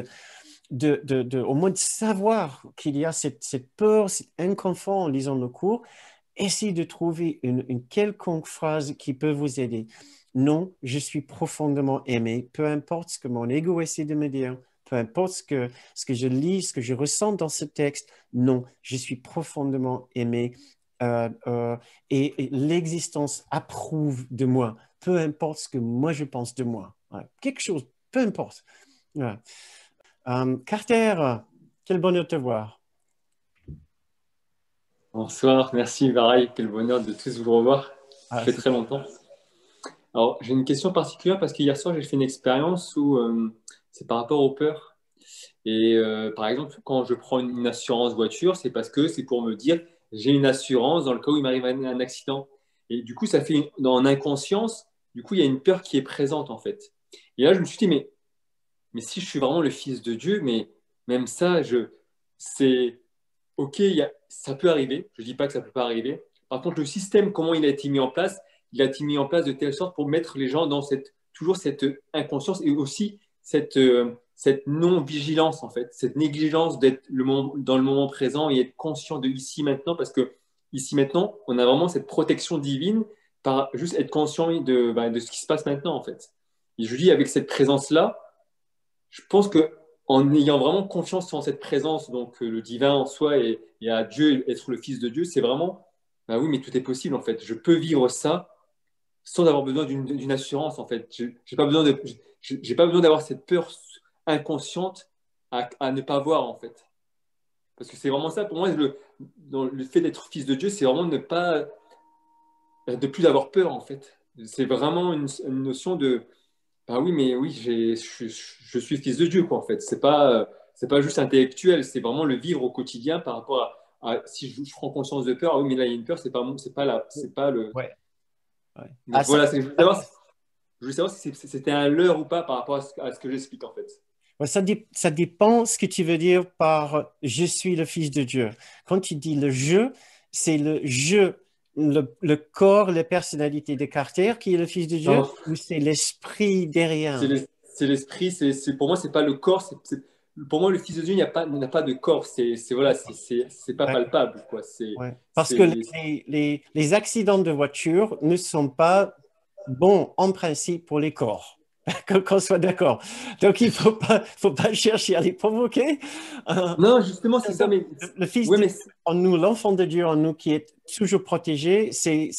au moins de savoir qu'il y a cette peur, cet inconfort en lisant le cours, essayez de trouver une quelconque phrase qui peut vous aider. Non, je suis profondément aimé, peu importe ce que mon ego essaie de me dire, peu importe ce que je lis, ce que je ressens dans ce texte. Non, je suis profondément aimé et l'existence approuve de moi, peu importe ce que moi je pense de moi. Ouais. Quelque chose, peu importe. Ouais. Carter, quel bonheur de te voir. Bonsoir, merci Varay, quel bonheur de tous vous revoir. Ça fait très longtemps. Alors, j'ai une question particulière parce qu'hier soir, j'ai fait une expérience où c'est par rapport aux peurs. Et par exemple, quand je prends une assurance voiture, c'est parce que c'est pour me dire j'ai une assurance dans le cas où il m'arrive un accident. Et du coup, ça fait dans inconscience, du coup, il y a une peur qui est présente en fait. Et là, je me suis dit, mais si je suis vraiment le fils de Dieu, mais même ça, c'est ok, ça peut arriver. Je ne dis pas que ça ne peut pas arriver. Par contre, le système, comment il a été mis en place, il a été mis en place de telle sorte pour mettre les gens dans toujours cette inconscience et aussi cette non-vigilance, en fait, cette négligence d'être dans le moment présent et être conscient de ici maintenant, parce que ici maintenant, on a vraiment cette protection divine par juste être conscient de ce qui se passe maintenant, en fait. Et je dis, avec cette présence-là, je pense que en ayant vraiment confiance en cette présence, donc le divin en soi et à Dieu, être le Fils de Dieu, c'est vraiment, bah oui, mais tout est possible en fait. Je peux vivre ça sans avoir besoin d'une assurance en fait. J'ai pas besoin j'ai pas besoin d'avoir cette peur inconsciente à ne pas voir en fait. Parce que c'est vraiment ça, pour moi, dans le fait d'être fils de Dieu, c'est vraiment de plus avoir peur en fait. C'est vraiment une notion de ah oui, mais oui, je suis fils de Dieu, quoi, en fait. C'est pas juste intellectuel, c'est vraiment le vivre au quotidien par rapport si je prends conscience de peur, ah oui, mais là, il y a une peur, c'est pas le. Ouais. Ouais. Donc, voilà, je voulais savoir si c'était un leurre ou pas par rapport à ce que j'explique, en fait. Ouais, ça dépend ce que tu veux dire par je suis le fils de Dieu. Quand tu dis le je, c'est le je, le corps, la personnalité de Carter qui est le fils de Dieu, Non, ou c'est l'esprit derrière? c'est l'esprit, pour moi, c'est pas le corps, pour moi, le fils de Dieu, n'a pas de corps, voilà, c'est pas Ouais. palpable, quoi. Ouais. Parce que les accidents de voiture ne sont pas bons en principe pour les corps. Qu'on soit d'accord. Donc, il ne faut pas chercher à les provoquer. Non, justement, c'est ça, mais. Le Fils Ouais, de mais Dieu en nous, l'enfant de Dieu en nous qui est toujours protégé, c'est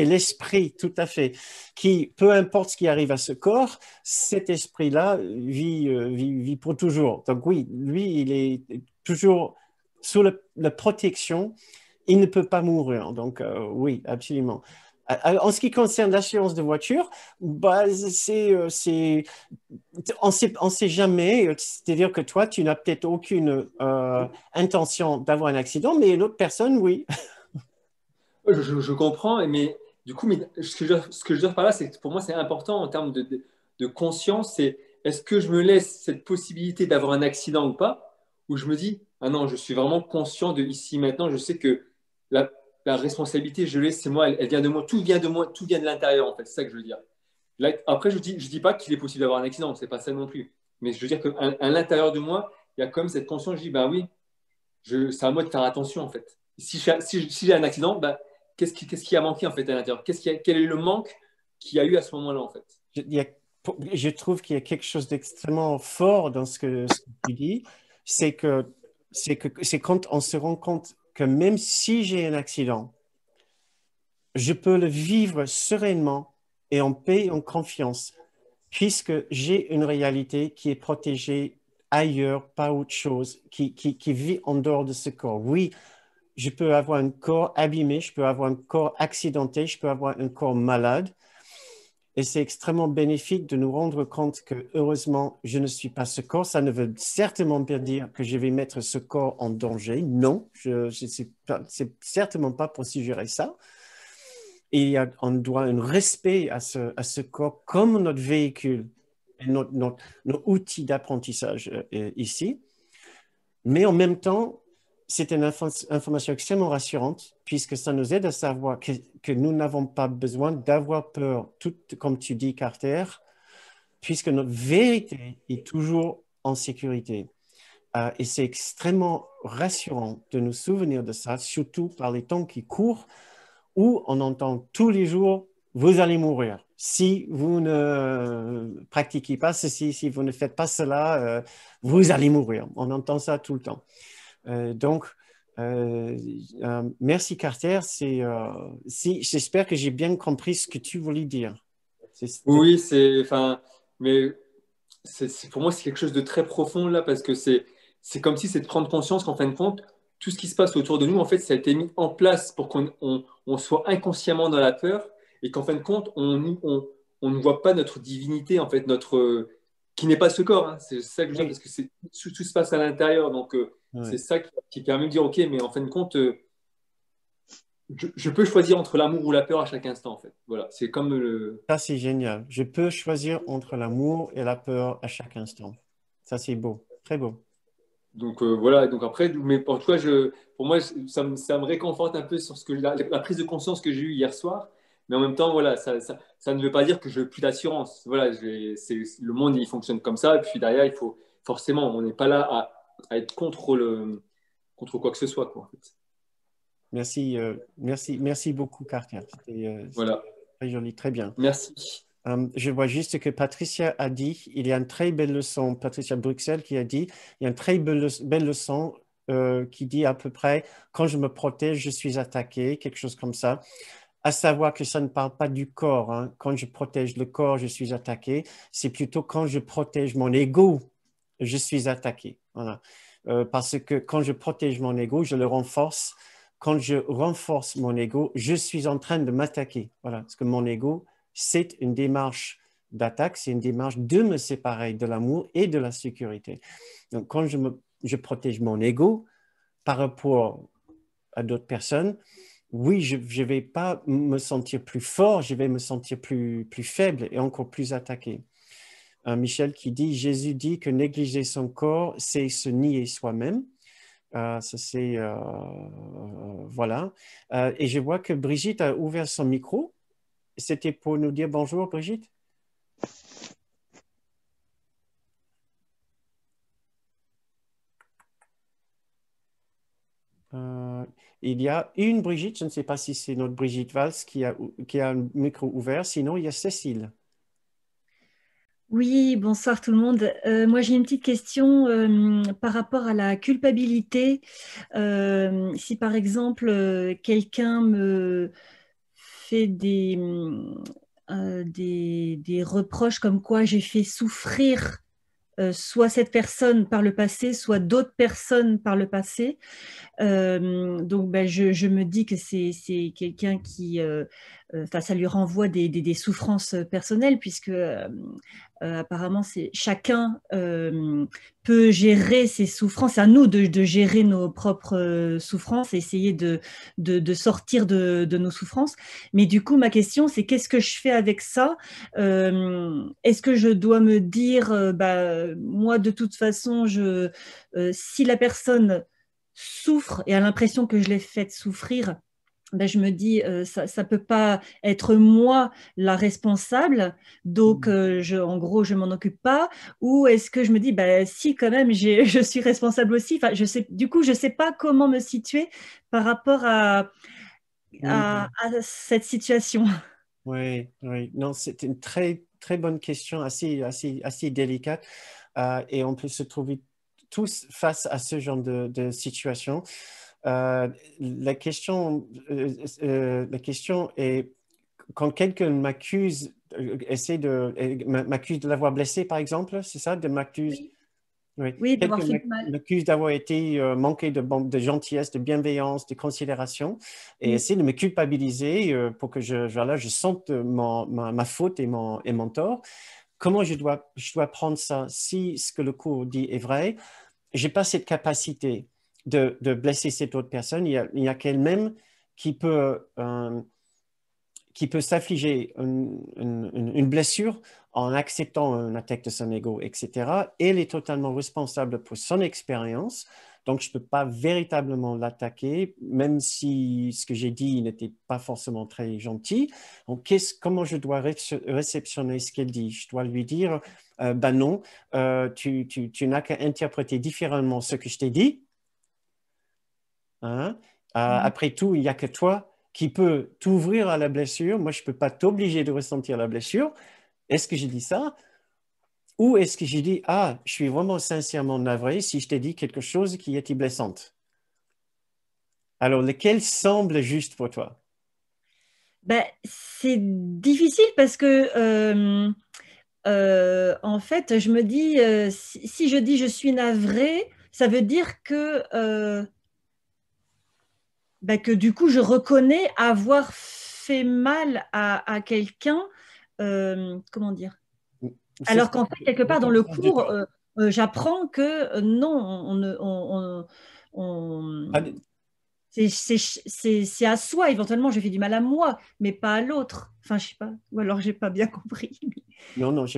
l'esprit, tout à fait, qui, peu importe ce qui arrive à ce corps, cet esprit-là vit pour toujours. Donc oui, lui, il est toujours sous la protection, il ne peut pas mourir. Donc oui, absolument. En ce qui concerne l'assurance de voiture, bah, on sait jamais. C'est-à-dire que toi, tu n'as peut-être aucune intention d'avoir un accident, mais l'autre personne, oui. je comprends, mais du coup, ce que je veux dire par là, c'est que pour moi, c'est important en termes de conscience. C'est est-ce que je me laisse cette possibilité d'avoir un accident ou pas, ou je me dis, ah non, je suis vraiment conscient de ici maintenant, je sais que la, la responsabilité, je l'ai, c'est moi, elle vient de moi, tout vient de l'intérieur, en fait, c'est ça que je veux dire. Là, après, je dis pas qu'il est possible d'avoir un accident, c'est pas ça non plus. Mais je veux dire qu'à l'intérieur de moi, il y a quand même cette conscience, je dis, bah oui, c'est à moi de faire attention, en fait. Si j'ai un accident, bah, qu'est-ce qui a manqué en fait à l'intérieur? Quel est le manque qu'il y a eu à ce moment-là en fait? Je trouve qu'il y a quelque chose d'extrêmement fort dans ce que tu dis, c'est quand on se rend compte que même si j'ai un accident, je peux le vivre sereinement et en paix et en confiance, puisque j'ai une réalité qui est protégée ailleurs, pas autre chose, qui vit en dehors de ce corps. Oui, je peux avoir un corps abîmé, je peux avoir un corps accidenté, je peux avoir un corps malade, Et c'est extrêmement bénéfique de nous rendre compte que, heureusement, je ne suis pas ce corps. Ça ne veut certainement pas dire que je vais mettre ce corps en danger. Non, c'est certainement pas pour suggérer ça. Et on doit un respect à ce corps comme notre véhicule, notre outil d'apprentissage ici. Mais en même temps, c'est une information extrêmement rassurante puisque ça nous aide à savoir que nous n'avons pas besoin d'avoir peur, tout comme tu dis, Carter, puisque notre vérité est toujours en sécurité. Et c'est extrêmement rassurant de nous souvenir de ça, surtout par les temps qui courent où on entend tous les jours « vous allez mourir ». Si vous ne pratiquez pas ceci, si vous ne faites pas cela, vous allez mourir. On entend ça tout le temps. Donc, merci Carter. J'espère que j'ai bien compris ce que tu voulais dire. Oui, mais pour moi, c'est quelque chose de très profond là, parce que c'est comme si c'est de prendre conscience qu'en fin de compte, tout ce qui se passe autour de nous, en fait, ça a été mis en place pour qu'on soit inconsciemment dans la peur et qu'en fin de compte, on ne voit pas notre divinité, en fait, qui n'est pas ce corps. Hein. C'est ça que je veux dire, parce que tout se passe à l'intérieur. Donc, c'est ça qui permet de dire, OK, mais en fin de compte, je peux choisir entre l'amour ou la peur à chaque instant, en fait. Voilà, c'est comme Ça, c'est génial. Je peux choisir entre l'amour et la peur à chaque instant. Ça, c'est beau. Très beau. Donc voilà, donc après, mais en tout cas, pour moi, ça me réconforte un peu sur la prise de conscience que j'ai eue hier soir. Mais en même temps, voilà, ça ne veut pas dire que je n'ai plus d'assurance. Voilà, le monde, il fonctionne comme ça. Et puis derrière, il faut forcément, on n'est pas là à être contre quoi que ce soit, quoi, en fait. Merci beaucoup, Carter. C'était Voilà. très joli, très bien. Merci. Je vois juste que Patricia a dit, il y a une très belle leçon, Patricia Bruxelles qui a dit, il y a une très belle leçon qui dit à peu près, quand je me protège, je suis attaqué, quelque chose comme ça. À savoir que ça ne parle pas du corps. Hein. Quand je protège le corps, je suis attaqué. C'est plutôt quand je protège mon ego, je suis attaqué. Voilà. Parce que quand je protège mon ego, je le renforce. Quand je renforce mon ego, je suis en train de m'attaquer. Voilà. Parce que mon ego, c'est une démarche d'attaque, c'est une démarche de me séparer de l'amour et de la sécurité. Donc, quand je protège mon ego par rapport à d'autres personnes, oui, je ne vais pas me sentir plus fort, je vais me sentir plus faible et encore plus attaqué. Michel qui dit, Jésus dit que négliger son corps, c'est se nier soi-même. Ça c'est, voilà. Et je vois que Brigitte a ouvert son micro. C'était pour nous dire bonjour, Brigitte. Il y a une Brigitte, je ne sais pas si c'est notre Brigitte Valls qui a un micro ouvert, sinon il y a Cécile. Oui, bonsoir tout le monde. Moi, j'ai une petite question par rapport à la culpabilité. Si par exemple, quelqu'un me fait des reproches comme quoi j'ai fait souffrir soit cette personne par le passé, soit d'autres personnes par le passé. Donc, ben, je me dis que c'est quelqu'un qui, ça lui renvoie des souffrances personnelles, puisque apparemment, chacun peut gérer ses souffrances. C'est à nous de gérer nos propres souffrances et essayer de sortir de nos souffrances. Mais du coup, ma question, c'est qu'est-ce que je fais avec ça? Est-ce que je dois me dire, moi, de toute façon, si la personne souffre et a l'impression que je l'ai faite souffrir, ben je me dis, ça ne peut pas être moi la responsable, donc en gros, je ne m'en occupe pas. Ou est-ce que je me dis, ben, si quand même, je suis responsable aussi. Enfin, du coup, je ne sais pas comment me situer par rapport à cette situation. Oui, oui. Non, c'est une très, très bonne question, assez délicate. Et on peut se trouver tous face à ce genre de situation. La question est, quand quelqu'un m'accuse, m'accuse de l'avoir blessé, par exemple, c'est ça, de m'accuser. Oui, Oui, d'avoir fait du mal. m'accusent d'avoir été manqué de gentillesse, de bienveillance, de considération, et essaient de me culpabiliser pour que je sente ma faute et mon tort. Comment je dois prendre ça? Si ce que le cours dit est vrai, je n'ai pas cette capacité de blesser cette autre personne. Il y a qu'elle-même qui peut s'affliger une blessure en acceptant une attaque de son ego, etc. Elle est totalement responsable pour son expérience. Donc, je ne peux pas véritablement l'attaquer, même si ce que j'ai dit n'était pas forcément très gentil. Donc, comment je dois réceptionner ce qu'elle dit? Je dois lui dire, ben non, tu n'as qu'à interpréter différemment ce que je t'ai dit. Hein? Après tout, il n'y a que toi qui peut t'ouvrir à la blessure. Moi, je ne peux pas t'obliger de ressentir la blessure. Est-ce que j'ai dit ça? Ou est-ce que j'ai dit, ah, je suis vraiment sincèrement navré si je t'ai dit quelque chose qui était blessante? Alors, lequel semble juste pour toi? Ben, c'est difficile parce que, en fait, je me dis, si je dis je suis navré, ça veut dire que du coup, je reconnais avoir fait mal à quelqu'un. Comment dire? C'est Alors ça. qu'en fait, quelque part dans le cours, j'apprends que non, on- Ah, c'est à soi. Éventuellement, je fais du mal à moi, mais pas à l'autre. Enfin, je sais pas. Ou alors, j'ai pas bien compris. non, j'ai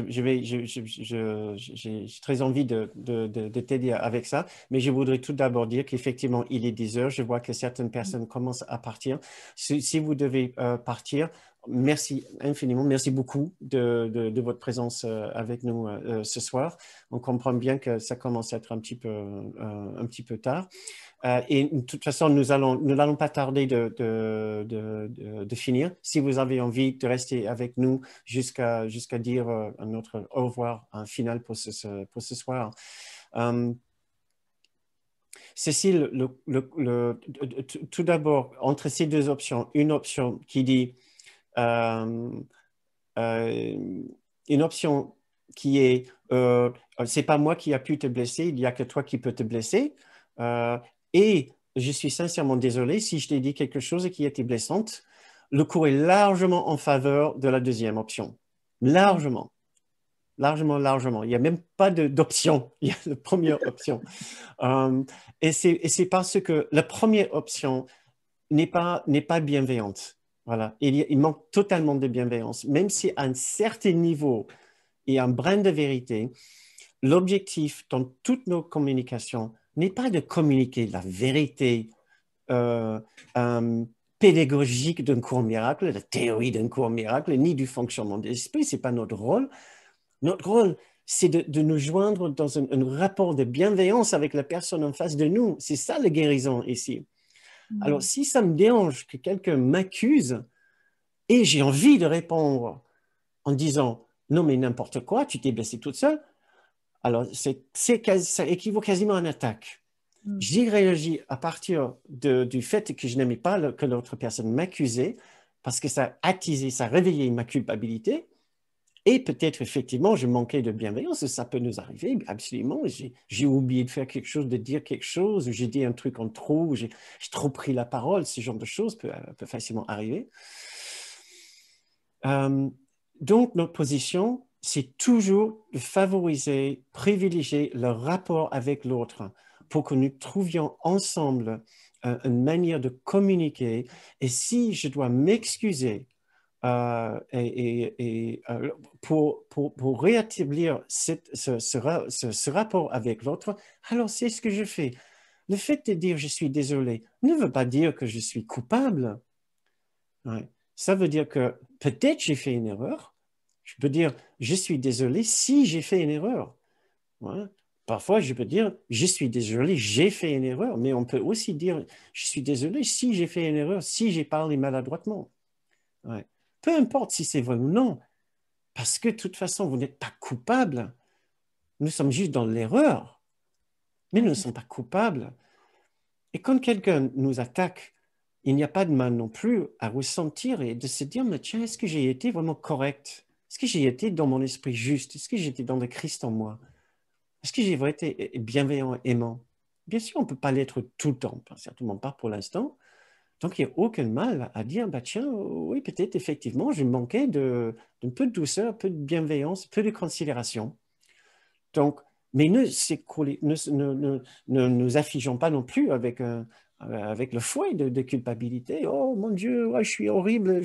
très envie de t'aider avec ça, mais je voudrais tout d'abord dire qu'effectivement, il est 10 heures. Je vois que certaines personnes commencent à partir. Si vous devez partir, merci infiniment, merci beaucoup de votre présence avec nous ce soir. On comprend bien que ça commence à être un petit peu tard. Et de toute façon, nous n'allons pas tarder de finir. Si vous avez envie de rester avec nous jusqu'à dire notre au revoir final pour ce soir. Cécile, tout d'abord, entre ces deux options, une option qui dit, une option qui est, c'est pas moi qui a pu te blesser, il n'y a que toi qui peux te blesser. Et je suis sincèrement désolé si je t'ai dit quelque chose qui était blessante. Le cours est largement en faveur de la deuxième option. Largement. Largement, largement. Il n'y a même pas d'option. Il y a la première option. Et c'est parce que la première option n'est pas bienveillante. Voilà. Il manque totalement de bienveillance. Même si à un certain niveau, il y a un brin de vérité, l'objectif dans toutes nos communications n'est pas de communiquer la vérité pédagogique d'un cours miracle, la théorie d'un cours miracle, ni du fonctionnement de l'esprit. Ce n'est pas notre rôle. Notre rôle, c'est de nous joindre dans un rapport de bienveillance avec la personne en face de nous. C'est ça la guérison ici. Alors, si ça me dérange que quelqu'un m'accuse et j'ai envie de répondre en disant « Non, mais n'importe quoi, tu t'es blessée toute seule », alors ça équivaut quasiment à une attaque. J'y réagis à partir du fait que je n'aimais pas que l'autre personne m'accusait parce que ça a attisé, ça a réveillé ma culpabilité. Et peut-être, effectivement, je manquais de bienveillance. Ça peut nous arriver, absolument. J'ai oublié de faire quelque chose, de dire quelque chose, ou j'ai dit un truc en trop, ou j'ai trop pris la parole. Ce genre de choses peut facilement arriver. Donc, notre position, c'est toujours de favoriser, privilégier le rapport avec l'autre pour que nous trouvions ensemble une manière de communiquer. Et si je dois m'excuser pour rétablir ce rapport avec l'autre, alors c'est ce que je fais. Le fait de dire je suis désolé ne veut pas dire que je suis coupable. Ouais. Ça veut dire que peut-être j'ai fait une erreur. Je peux dire je suis désolé si j'ai fait une erreur. Ouais. Parfois, je peux dire je suis désolé, j'ai fait une erreur, mais on peut aussi dire je suis désolé si j'ai fait une erreur, si j'ai parlé maladroitement. Ouais. Peu importe si c'est vrai ou non, parce que de toute façon, vous n'êtes pas coupable. Nous sommes juste dans l'erreur, mais nous ne sommes pas coupables. Et quand quelqu'un nous attaque, il n'y a pas de mal non plus à ressentir et de se dire, mais tiens, est-ce que j'ai été vraiment correct? Est-ce que j'ai été dans mon esprit juste? Est-ce que j'étais dans le Christ en moi? est-ce que j'ai vraiment été bienveillant, aimant? Bien sûr, on ne peut pas l'être tout le temps, certainement pas pour l'instant. Donc, il n'y a aucun mal à dire, bah, tiens, oui, peut-être effectivement, je manquais d'un peu de douceur, un peu de bienveillance, un peu de considération. Donc, mais ne nous affligeons pas non plus avec le fouet de culpabilité. Oh mon Dieu, ouais, je suis horrible,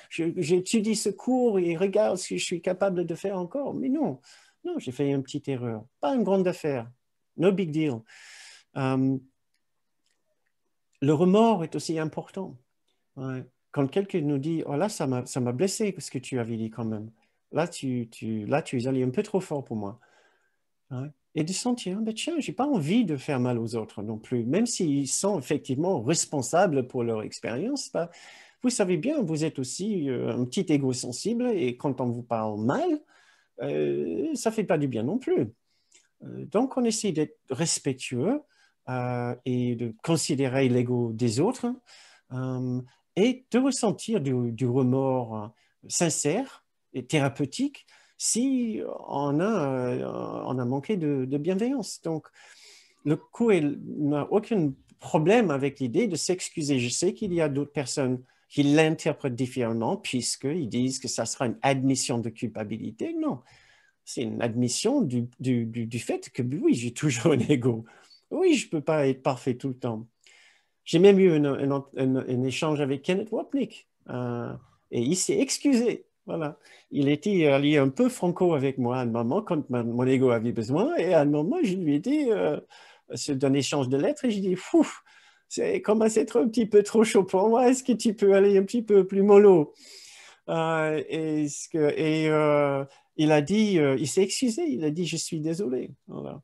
j'étudie ce cours et regarde ce que je suis capable de faire encore. Mais non, non, j'ai fait une petite erreur. Pas une grande affaire. No big deal. Le remords est aussi important. Ouais. Quand quelqu'un nous dit, oh là, ça m'a blessé ce que tu avais dit quand même. Là, tu es allé un peu trop fort pour moi. Ouais. Et de sentir, ben tiens, je n'ai pas envie de faire mal aux autres non plus, même s'ils sont effectivement responsables pour leur expérience. Ben, vous savez bien, vous êtes aussi un petit égo sensible et quand on vous parle mal, ça ne fait pas du bien non plus. Donc, on essaie d'être respectueux et de considérer l'ego des autres et de ressentir du remords sincère et thérapeutique si on a manqué de bienveillance. Donc, le coup n'a aucun problème avec l'idée de s'excuser. Je sais qu'il y a d'autres personnes qui l'interprètent différemment puisqu'ils disent que ça sera une admission de culpabilité. Non, c'est une admission du fait que oui, j'ai toujours un ego. Oui, je ne peux pas être parfait tout le temps. J'ai même eu un échange avec Kenneth Wapnick et il s'est excusé. Voilà. Il était allé un peu franco avec moi à un moment quand mon ego avait besoin et à un moment, je lui ai dit, c'est un échange de lettres et j'ai dit, fou, c'est commence à être un petit peu trop chaud pour moi, est-ce que tu peux aller un petit peu plus mollo? Il a dit, il s'est excusé, il a dit, je suis désolé. Voilà.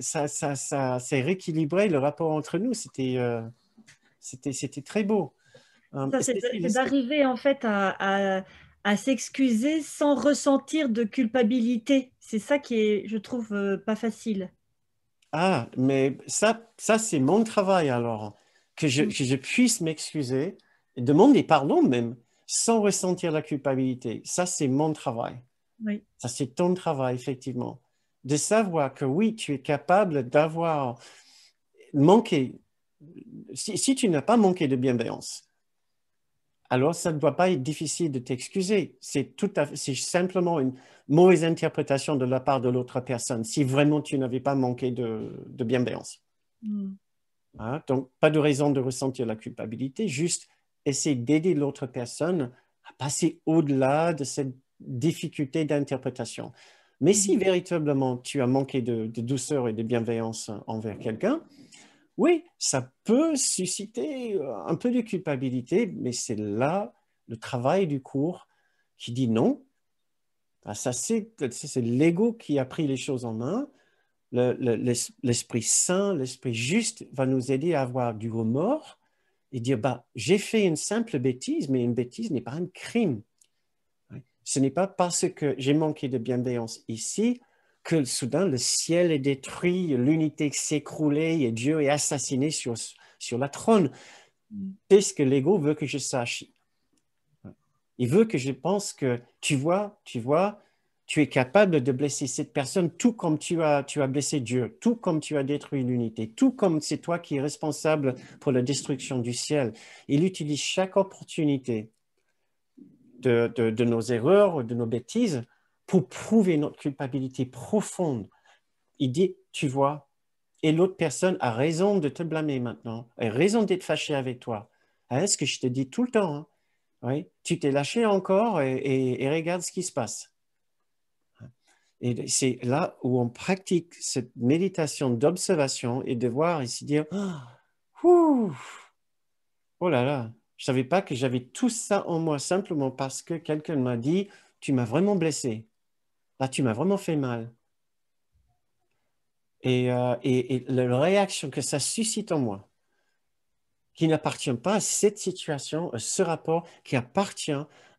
Ça s'est rééquilibré le rapport entre nous. C'était très beau. C'est d'arriver en fait à s'excuser sans ressentir de culpabilité. C'est ça qui est, je trouve, pas facile. Ah, mais ça c'est mon travail alors, que je puisse m'excuser et demander pardon même, sans ressentir la culpabilité. Ça, c'est mon travail. Oui. Ça, c'est ton travail, effectivement. De savoir que oui, tu es capable d'avoir manqué. Si tu n'as pas manqué de bienveillance, alors ça ne doit pas être difficile de t'excuser. C'est simplement une mauvaise interprétation de la part de l'autre personne, si vraiment tu n'avais pas manqué de bienveillance. Hein? Donc, pas de raison de ressentir la culpabilité, juste essayer d'aider l'autre personne à passer au-delà de cette difficulté d'interprétation. Mais si véritablement tu as manqué de douceur et de bienveillance envers quelqu'un, oui, ça peut susciter un peu de culpabilité, mais c'est là le travail du cours qui dit non. Ça, c'est l'ego qui a pris les choses en main. L'Esprit Saint, l'Esprit juste va nous aider à avoir du remords et dire, bah, j'ai fait une simple bêtise, mais une bêtise n'est pas un crime. Ce n'est pas parce que j'ai manqué de bienveillance ici que soudain le ciel est détruit, l'unité s'est écroulée et Dieu est assassiné sur la trône. C'est ce que l'ego veut que je sache. Il veut que je pense que, tu vois, tu es capable de blesser cette personne tout comme tu as blessé Dieu, tout comme tu as détruit l'unité, tout comme c'est toi qui es responsable pour la destruction du ciel. Il utilise chaque opportunité de nos erreurs, de nos bêtises, pour prouver notre culpabilité profonde. Il dit, tu vois, et l'autre personne a raison de te blâmer maintenant, a raison d'être fâché avec toi. Hein, ce que je te dis tout le temps, hein? Oui, tu t'es lâché encore et regarde ce qui se passe. Et c'est là où on pratique cette méditation d'observation et de voir et se dire, oh là là, je ne savais pas que j'avais tout ça en moi simplement parce que quelqu'un m'a dit, tu m'as vraiment blessé. Là, tu m'as vraiment fait mal. Et la réaction que ça suscite en moi, qui n'appartient pas à cette situation, à ce rapport, qui appartient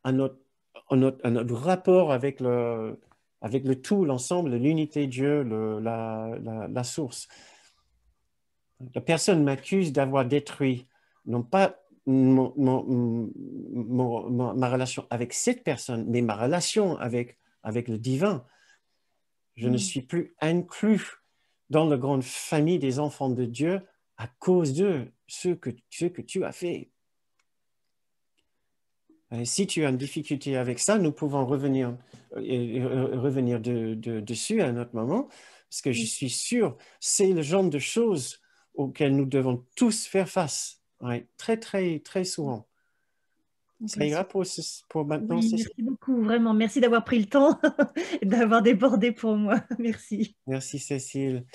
à notre rapport avec le tout, l'ensemble, l'unité de Dieu, la source. La personne m'accuse d'avoir détruit, non pas ma relation avec cette personne, mais ma relation avec le divin. Je ne suis plus inclus dans la grande famille des enfants de Dieu à cause de ce que tu as fait. Et si tu as une difficulté avec ça, nous pouvons revenir dessus à un autre moment, parce que je suis sûr, c'est le genre de choses auxquelles nous devons tous faire face, ouais, très, très, très souvent. Ça ira pour maintenant. Oui, merci beaucoup, vraiment. Merci d'avoir pris le temps et d'avoir débordé pour moi. Merci. Merci, Cécile.